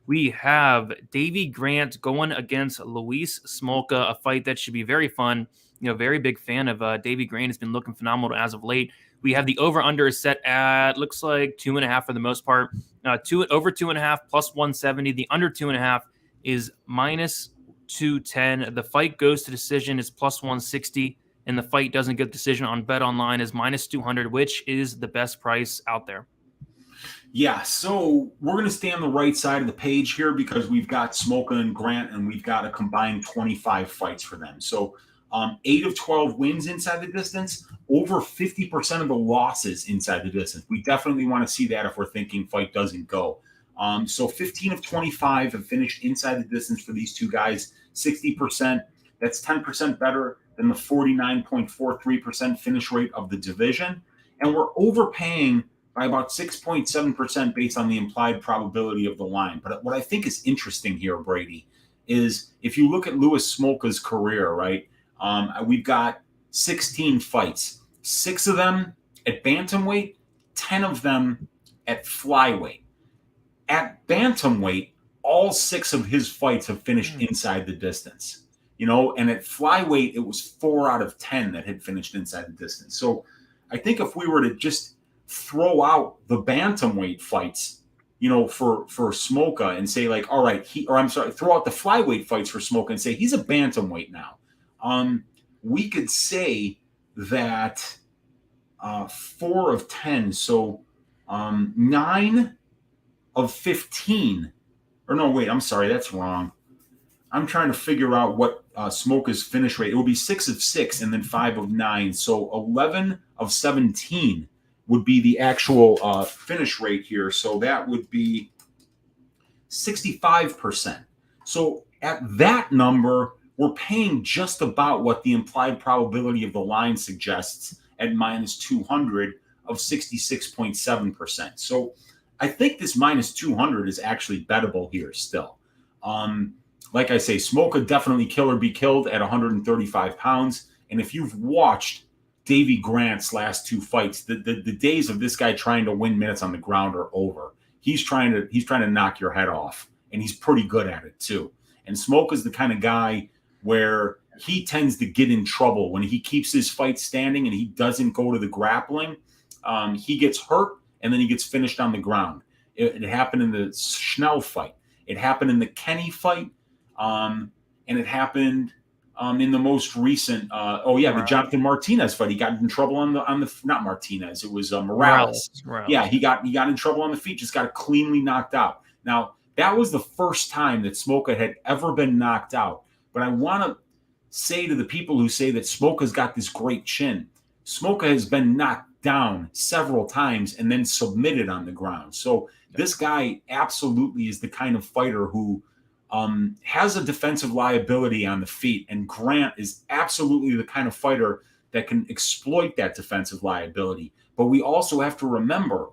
We have Davey Grant going against Luis Smolka, a fight that should be very fun. You know, very big fan of Davey Grant. Has been looking phenomenal as of late. We have the over-under is set at, looks like 2.5 for the most part. Over 2.5 plus 170. The under 2.5 is minus 210. The fight goes to decision is plus 160, and the fight doesn't get decision on Bet Online is minus 200, which is the best price out there. Yeah, so we're going to stay on the right side of the page here because we've got Smolka and Grant, and we've got a combined 25 fights for them. So 8 of 12 wins inside the distance, over 50% of the losses inside the distance. We definitely want to see that if we're thinking fight doesn't go. So 15 of 25 have finished inside the distance for these two guys, 60%. That's 10% better than the 49.43% finish rate of the division. And we're overpaying by about 6.7% based on the implied probability of the line. But what I think is interesting here, Brady, is if you look at Luis Smolka's career, right, we've got 16 fights, 6 of them at bantamweight, 10 of them at flyweight. At bantamweight, all 6 of his fights have finished inside the distance, you know, and at flyweight, it was 4 out of 10 that had finished inside the distance. So I think if we were to just throw out the bantamweight fights, you know, for Smolka and say like, all right, throw out the flyweight fights for Smolka and say he's a bantamweight now. We could say that 4 of 10, so 9 of 15, or no, wait, I'm sorry, that's wrong. I'm trying to figure out what Smolka's finish rate. It will be 6 of 6 and then 5 of 9. So 11 of 17 would be the actual finish rate here. So that would be 65%. So at that number, we're paying just about what the implied probability of the line suggests at minus 200 of 66.7%. So I think this minus 200 is actually bettable here still. Like I say, Smolka definitely kill or be killed at 135 pounds. And if you've watched Davey Grant's last 2 fights, the days of this guy trying to win minutes on the ground are over. He's trying to knock your head off, and he's pretty good at it too. And Smolka's the kind of guy where he tends to get in trouble when he keeps his fight standing and he doesn't go to the grappling. He gets hurt and then he gets finished on the ground. It happened in the Schnell fight. It happened in the Kenny fight. And it happened in the most recent, the Jonathan Martinez fight. He got in trouble on the not Martinez. It was Morales. Yeah, he got in trouble on the feet. Just got cleanly knocked out. Now that was the first time that Smolka had ever been knocked out. But I want to say to the people who say that Smolka's got this great chin, Smolka has been knocked down several times and then submitted on the ground. So this guy absolutely is the kind of fighter who has a defensive liability on the feet, and Grant is absolutely the kind of fighter that can exploit that defensive liability. But we also have to remember,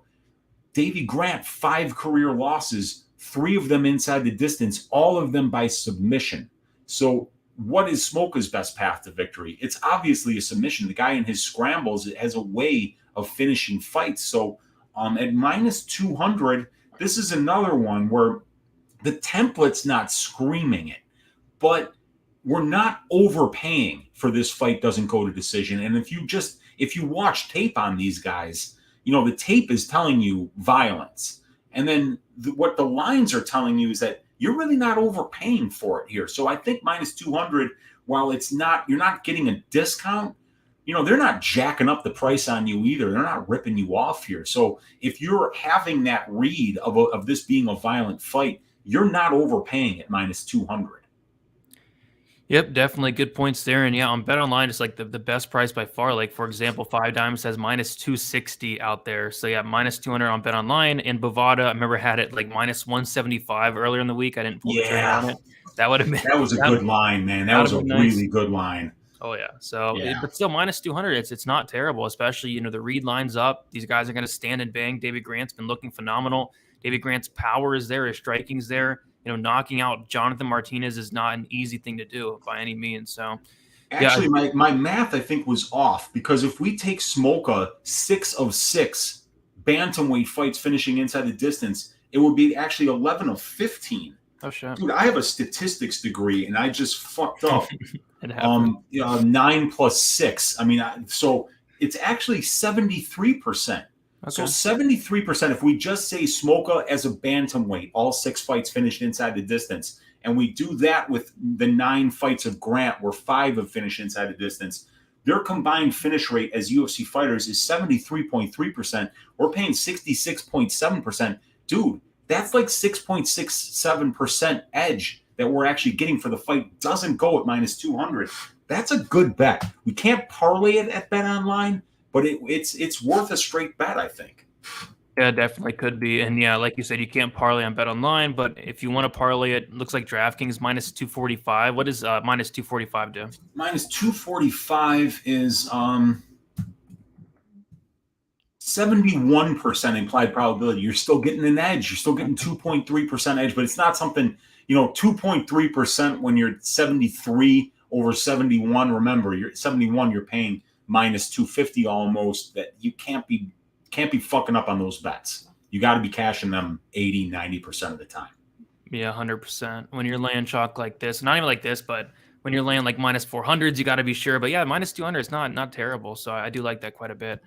Davey Grant, 5 career losses, 3 of them inside the distance, all of them by submission. So what is Smolka's best path to victory? It's obviously a submission. The guy in his scrambles has a way of finishing fights. So at minus 200, this is another one where the template's not screaming it, but we're not overpaying for this fight doesn't go to decision. And if you watch tape on these guys, the tape is telling you violence. And then what the lines are telling you is that you're really not overpaying for it here. So I think minus 200, while you're not getting a discount, they're not jacking up the price on you either. They're not ripping you off here. So if you're having that read of this being a violent fight, you're not overpaying at minus 200. Yep, definitely good points there. And yeah, on BetOnline, it's like the best price by far. Like, for example, 5 Dimes has minus 260 out there. So yeah, minus 200 on BetOnline. And Bovada, I remember had it like minus 175 earlier in the week. I didn't pull the trigger on it. That would have been. That was a good line, man. That was a really good line. Oh yeah. So, but still minus 200. It's not terrible, especially the read lines up. These guys are going to stand and bang. Davey Grant's been looking phenomenal. Davey Grant's power is there. His striking's there. Knocking out Jonathan Martinez is not an easy thing to do by any means. So, actually, my math I think was off, because if we take Smolka 6 of 6 bantamweight fights finishing inside the distance, it would be actually 11 of 15. Oh shit, dude! I have a statistics degree and I just fucked up. 9 plus 6. I mean, so it's actually 73%. Okay. So 73%, if we just say Smolka as a bantamweight, all 6 fights finished inside the distance, and we do that with the 9 fights of Grant, where 5 have finished inside the distance, their combined finish rate as UFC fighters is 73.3%. We're paying 66.7%. Dude, that's like 6.67% edge that we're actually getting for the fight. Doesn't go at minus 200. That's a good bet. We can't parlay it at BetOnline, but it's worth a straight bet, I think. Yeah, definitely could be. And yeah, like you said, you can't parlay on BetOnline, but if you want to parlay it looks like DraftKings minus 245. What does minus 245 do? Minus 245 is 71% implied probability. You're still getting an edge. You're still getting 2.3% edge, but it's not something, 2.3% when you're 73 over 71. Remember, you're 71, you're paying minus 250 almost. That you can't be fucking up on those bets. You got to be cashing them 80, 90% of the time. Yeah, 100%. When you're laying chalk like this, not even like this, but when you're laying like minus 400s, you got to be sure. But yeah, minus 200 is not terrible. So I do like that quite a bit.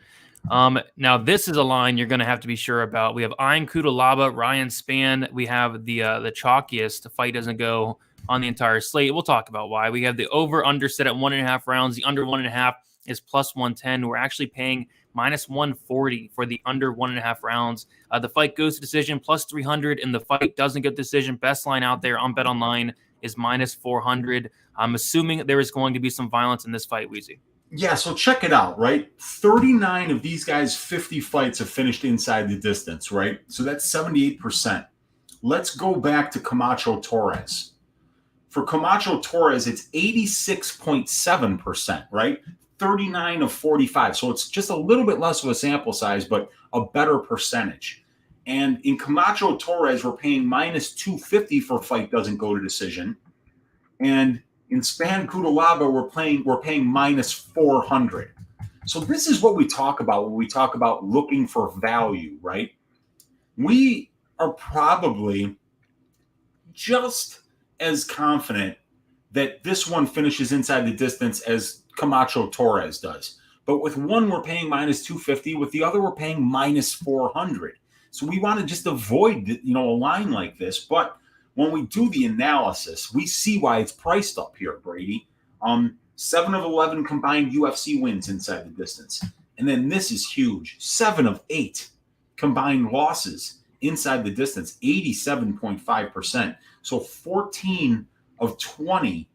Now this is a line you're going to have to be sure about. We have Ian Cutelaba, Ryan Spann. We have the chalkiest. The fight doesn't go on the entire slate. We'll talk about why. We have the over/under set at 1.5 rounds. The under 1.5 is plus 110. We're actually paying minus 140 for the under 1.5 rounds. The fight goes to decision plus 300, and the fight doesn't get decision. Best line out there on BetOnline is minus 400. I'm assuming there is going to be some violence in this fight, Weezy. Yeah, so check it out, right? 39 of these guys' 50 fights have finished inside the distance, right? So that's 78%. Let's go back to Camacho Torres. For Camacho Torres, it's 86.7%, right? 39 of 45. So it's just a little bit less of a sample size, but a better percentage. And in Camacho Torres, we're paying minus 250 for a fight doesn't go to decision. And in Spann Cutelaba, we're paying minus 400. So this is what we talk about when we talk about looking for value, right? We are probably just as confident that this one finishes inside the distance as Camacho Torres does. But with one, we're paying minus 250. With the other, we're paying minus 400. So we want to just avoid, a line like this. But when we do the analysis, we see why it's priced up here, Brady. 7 of 11 combined UFC wins inside the distance. And then this is huge. 7 of 8 combined losses inside the distance, 87.5%. So 14 of 20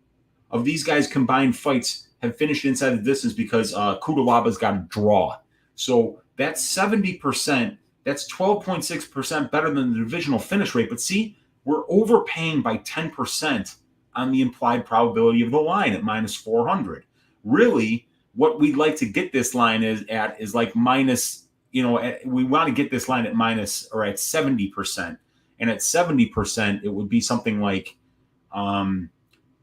of these guys' combined fights have finished inside the distance because Cutelaba's got a draw. So that's 70%. That's 12.6% better than the divisional finish rate. But see, we're overpaying by 10% on the implied probability of the line at minus 400. Really, what we'd like to get this line is like minus, we want to get this line at minus or at 70%. And at 70%, it would be something like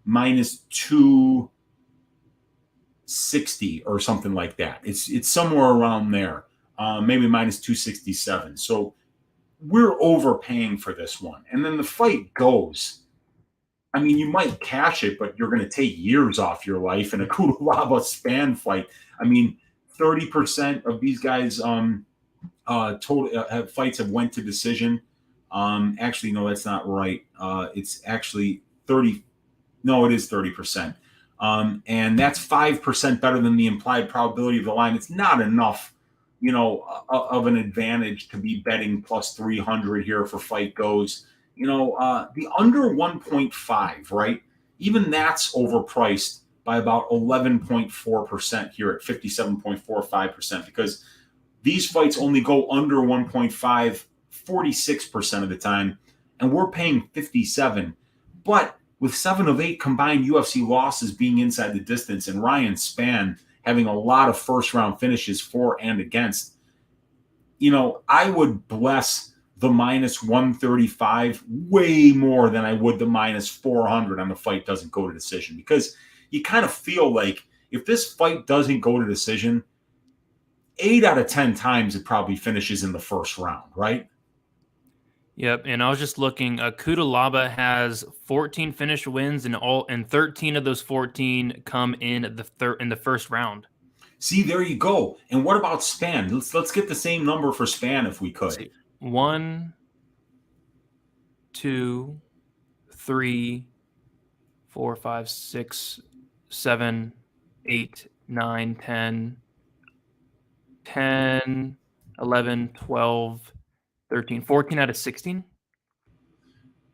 minus 260 or something like that. It's somewhere around there, maybe minus 267. So we're overpaying for this one. And then the fight goes. I mean, you might cash it, but you're going to take years off your life in a Cutelaba Spann fight. I mean, 30% of these guys total fights have went to decision. Actually, no, that's not right. It's actually 30. No, it is 30%. And that's 5% better than the implied probability of the line. It's not enough, of an advantage to be betting plus 300 here for fight goes. The under 1.5, right? Even that's overpriced by about 11.4% here at 57.45% because these fights only go under 1.5 46% of the time, and we're paying 57. But with 7 of 8 combined UFC losses being inside the distance and Ryan Spann having a lot of first-round finishes for and against, I would bless the minus 135 way more than I would the minus 400 on the fight doesn't go to decision because you kind of feel like if this fight doesn't go to decision, 8 out of 10 times it probably finishes in the first round, right? Yep, and I was just looking. Cutelaba has 14 finished wins, and 13 of those 14 come in the first round. See, there you go. And what about Spann? Let's get the same number for Spann if we could. 1, 2, 3, 4, 5, 6, 7, 8, 9, 10, 11, 12. 13, 14 out of 16.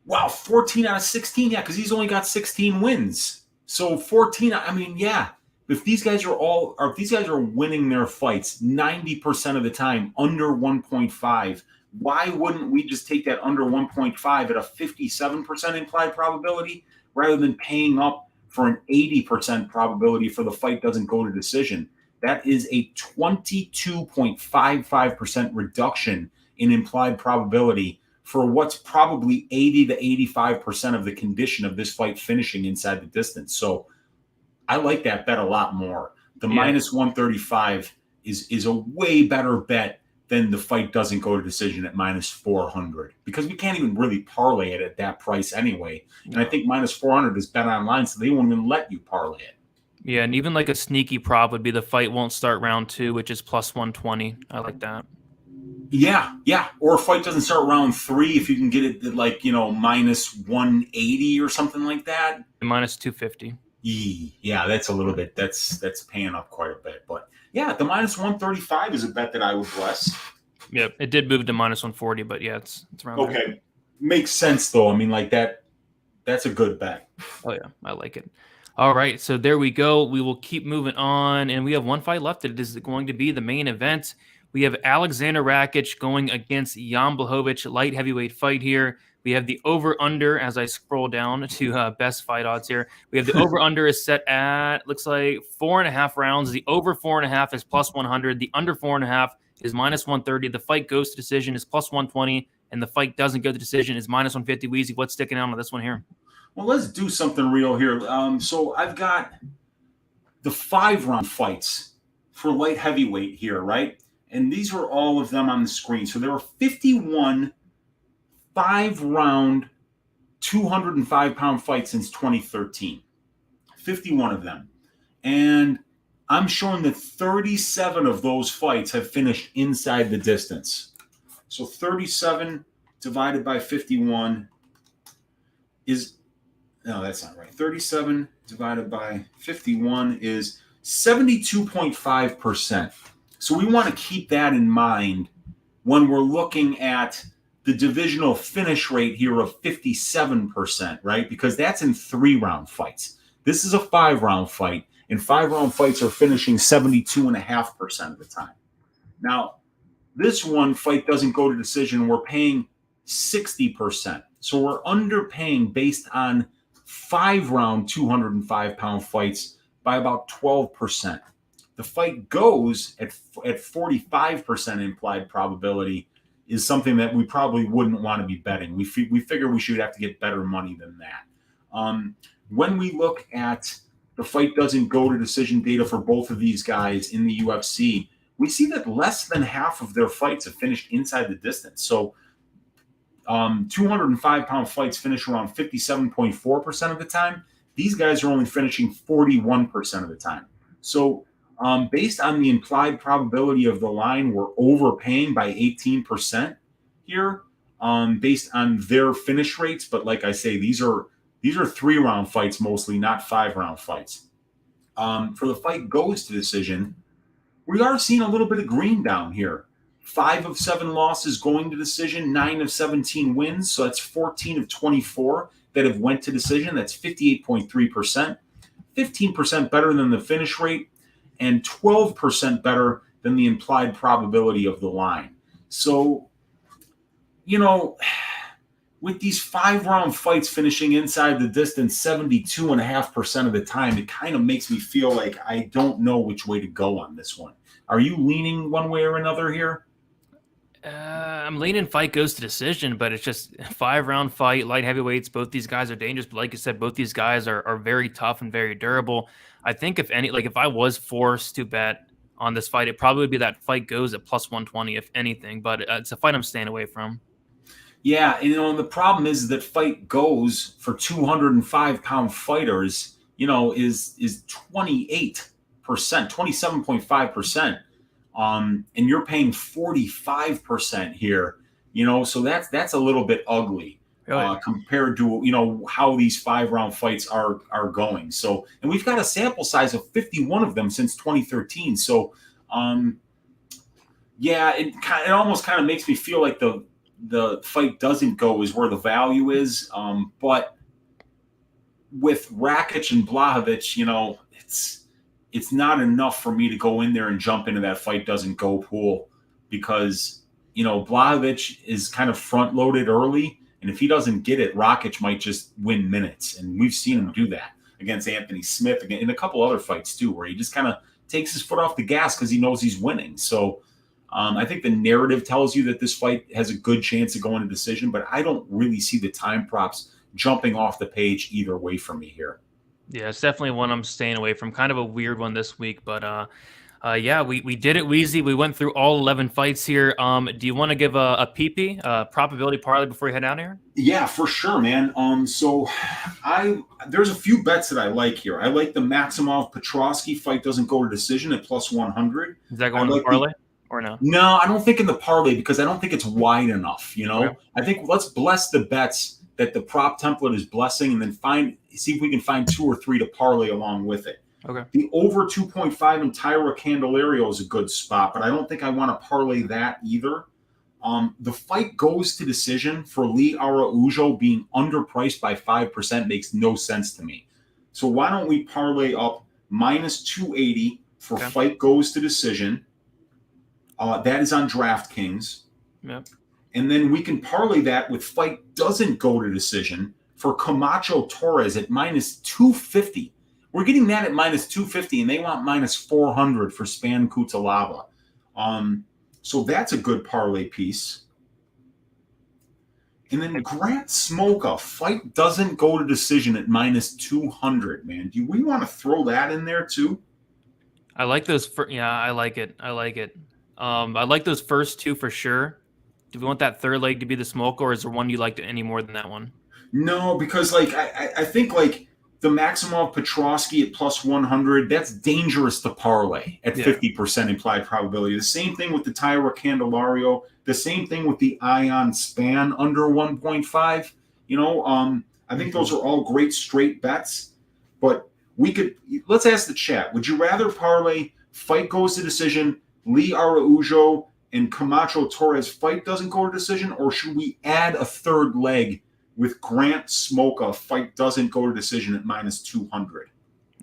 Wow, 14 out of 16. Yeah, because he's only got 16 wins. So 14. I mean, yeah. If these guys are winning their fights 90% of the time under 1.5, why wouldn't we just take that under 1.5 at a 57% implied probability rather than paying up for an 80% probability for the fight doesn't go to decision? That is a 22.55% reduction in implied probability for what's probably 80 to 85% of the condition of this fight finishing inside the distance. So I like that bet a lot more. The minus 135 is a way better bet than the fight doesn't go to decision at minus 400 because we can't even really parlay it at that price anyway. And I think minus 400 is bet online, so they won't even let you parlay it. Yeah, and even like a sneaky prop would be the fight won't start round 2, which is plus 120. I like that. Yeah. Or a fight doesn't start round 3 if you can get it at minus 180 or something like that. Minus 250. Yeah, that's a little bit. That's paying up quite a bit. But yeah, the minus 135 is a bet that I would bless. Yep, it did move to minus 140, but yeah, it's around there. Okay. Makes sense though. I mean, like that That's a good bet. Oh yeah, I like it. All right, so there we go. We will keep moving on, and we have one fight left. It is going to be the main event. We have Aleksander Rakic going against Jan Blachowicz, light heavyweight fight here. We have the over-under as I scroll down to best fight odds here. We have the over-under is set at, looks like 4.5 rounds. The over 4.5 is plus 100. The under 4.5 is minus 130. The fight goes to decision is plus 120, and the fight doesn't go to decision is minus 150. Weezy, what's sticking out on this one here? Well, let's do something real here. So I've got the 5-round fights for light heavyweight here, right? And these were all of them on the screen. So there were 51 5-round, 205-pound fights since 2013. 51 of them. And I'm showing that 37 of those fights have finished inside the distance. So 37 divided by 51 is... No, that's not right. 37 divided by 51 is 72.5%. So we want to keep that in mind when we're looking at the divisional finish rate here of 57%, right? Because that's in 3-round fights. This is a 5-round fight, and 5-round fights are finishing 72.5% of the time. Now, this one fight doesn't go to decision. We're paying 60%. So we're underpaying based on 5-round 205-pound fights by about 12%. The fight goes at 45% implied probability is something that we probably wouldn't want to be betting. We figure we should have to get better money than that. When we look at the fight doesn't go to decision data for both of these guys in the UFC, we see that less than half of their fights have finished inside the distance. So 205-pound fights finish around 57.4% of the time. These guys are only finishing 41% of the time. So based on the implied probability of the line, we're overpaying by 18% here based on their finish rates. But like I say, these are 3-round fights mostly, not 5-round fights. For the fight goes to decision, we are seeing a little bit of green down here. 5 of 7 losses going to decision, 9 of 17 wins. So that's 14 of 24 that have went to decision. That's 58.3%, 15% better than the finish rate, and 12% better than the implied probability of the line. So, with these 5-round fights finishing inside the distance 72.5% of the time, it kind of makes me feel like I don't know which way to go on this one. Are you leaning one way or another here? I'm leaning fight goes to decision, but it's just a 5-round fight, light heavyweights. Both these guys are dangerous, but like you said, both these guys are very tough and very durable. I think if I was forced to bet on this fight, it probably would be that fight goes at plus 120, if anything, but it's a fight I'm staying away from. Yeah, and the problem is that fight goes for 205-pound fighters, is 28%, 27.5%. And you're paying 45% here, so that's a little bit ugly compared to, how these 5-round fights are going. So, and we've got a sample size of 51 of them since 2013. So, it almost kind of makes me feel like the fight doesn't go is where the value is. But with Rakic and Blachowicz, it's not enough for me to go in there and jump into that fight doesn't go pool because, Blachowicz is kind of front loaded early. And if he doesn't get it, Rakic might just win minutes. And we've seen him do that against Anthony Smith in a couple other fights too, where he just kind of takes his foot off the gas because he knows he's winning. So I think the narrative tells you that this fight has a good chance of going to decision, but I don't really see the time props jumping off the page either way for me here. Yeah, it's definitely one I'm staying away from. Kind of a weird one this week, but we did it, Weezy. We went through all 11 fights here. Do you want to give a PP, probability parlay before you head down here? Yeah, for sure, man. So there's a few bets that I like here. I like the Maximov Petrovsky fight doesn't go to decision at plus 100. Is that going to parlay? Or no? No, I don't think in the parlay because I don't think it's wide enough. Okay. I think let's bless the bets that the prop template is blessing, and then see if we can find 2 or 3 to parlay along with it. Okay. The over 2.5 in Taira Candelario is a good spot, but I don't think I want to parlay that either. The fight goes to decision for Lee Araujo being underpriced by 5% makes no sense to me. So why don't we parlay up minus 280 for fight goes to decision? That is on DraftKings. Yep. And then we can parlay that with fight doesn't go to decision for Camacho Torres at minus 250. We're getting that at minus 250, and they want minus 400 for Spann Cutelaba. So that's a good parlay piece. And then Grant Smolka, fight doesn't go to decision at minus 200, man. Do we want to throw that in there too? I like those. I like it. I like those first two for sure. Do we want that third leg to be the Smolka, or is there one you liked any more than that one? No, because like I think like the Maximov Petrovsky at plus 100, that's dangerous to parlay at 50% implied probability. The same thing with the Taira Candelario. The same thing with the Ion Spann under 1.5. You know, I think those are all great straight bets. But let's ask the chat. Would you rather parlay fight goes to decision, Lee Araujo and Camacho Torres fight doesn't go to decision, or should we add a third leg with Grant Smolka, fight doesn't go to decision at minus 200?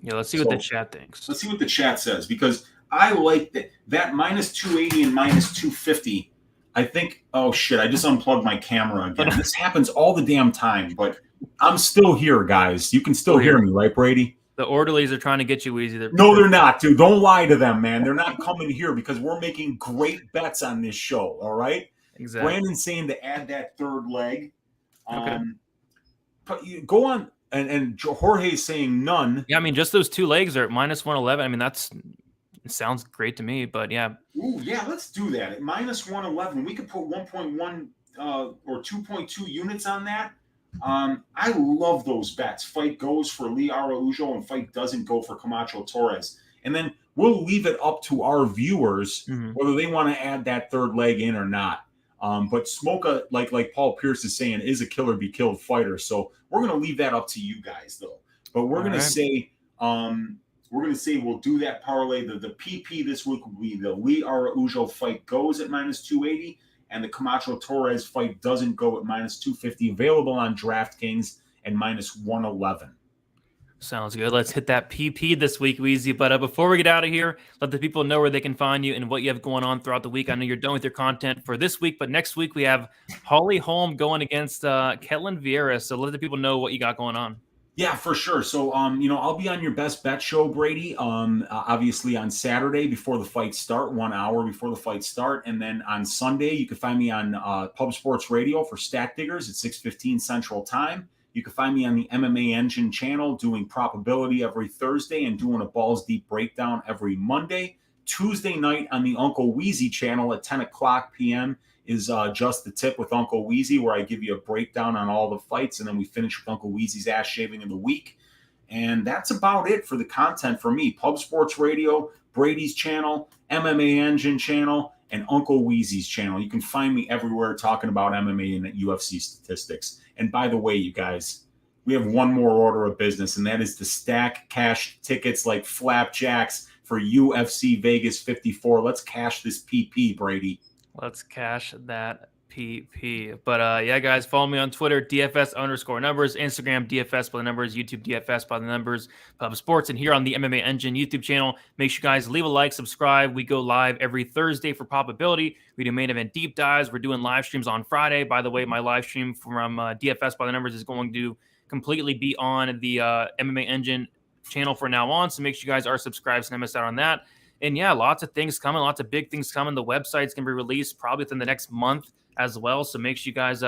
Yeah, let's see what the chat thinks. Let's see what the chat says, because I like that minus 280 and minus 250. I think, oh shit, I just unplugged my camera again. This happens all the damn time, but I'm still here, guys. You can still hear me, right, Brady? The orderlies are trying to get you, Weezy. No, they're not, dude. Don't lie to them, man. They're not coming here because we're making great bets on this show, all right? Exactly. Brandon's saying to add that third leg. Okay. But you go on, and Jorge's saying none. Yeah, I mean, just those two legs are at minus 111. I mean, it sounds great to me, but yeah. Ooh, yeah, let's do that. At minus 111, we could put 1.1 or 2.2 units on that. I love those bets. Fight goes for Lee Araujo and fight doesn't go for Camacho Torres. And then we'll leave it up to our viewers whether they want to add that third leg in or not. But Smolka, like Paul Pierce is saying, is a killer be killed fighter. So we're going to leave that up to you guys, though. But we're going to say we'll do that parlay. The PP this week will be the Lee Araujo fight goes at minus 280, and the Camacho Torres fight doesn't go at minus 250. Available on DraftKings and minus 111. Sounds good. Let's hit that PP this week, Weezy. But before we get out of here, let the people know where they can find you and what you have going on throughout the week. I know you're done with your content for this week, but next week we have Holly Holm going against Katlyn Vieira. So let the people know what you got going on. Yeah, for sure. So, I'll be on your best bet show, Brady. Obviously on Saturday before the fights start, 1 hour before the fights start, and then on Sunday you can find me on Pub Sports Radio for Stat Diggers at 6:15 Central Time. You can find me on the MMA Engine channel doing probability every Thursday and doing a balls deep breakdown every Monday. Tuesday night on the Uncle Weezy channel at 10 o'clock p.m. is Just the Tip with Uncle Weezy, where I give you a breakdown on all the fights, and then we finish with Uncle Weezy's ass shaving of the week. And that's about it for the content for me. Pub Sports Radio, Brady's channel, MMA Engine channel, and Uncle Weezy's channel. You can find me everywhere talking about MMA and UFC statistics. And by the way, you guys, we have one more order of business, and that is to stack cash tickets like flapjacks for UFC Vegas 54. Let's cash this PP, Brady. Let's cash that PP. But yeah, guys, follow me on Twitter, DFS_numbers, Instagram, DFS by the numbers, YouTube, DFS by the numbers, Pub Sports, and here on the MMA Engine YouTube channel. Make sure you guys leave a like, subscribe. We go live every Thursday for probability. We do main event deep dives. We're doing live streams on Friday. By the way, my live stream from DFS by the numbers is going to completely be on the MMA Engine channel from now on. So make sure you guys are subscribed so you don't miss out on that. And yeah, lots of things coming, lots of big things coming. The website's going to be released probably within the next month as well. So make sure you guys,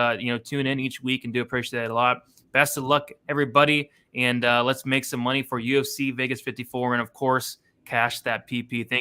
tune in each week and do appreciate it a lot. Best of luck, everybody. And let's make some money for UFC Vegas 54. And of course, cash that PP. Thank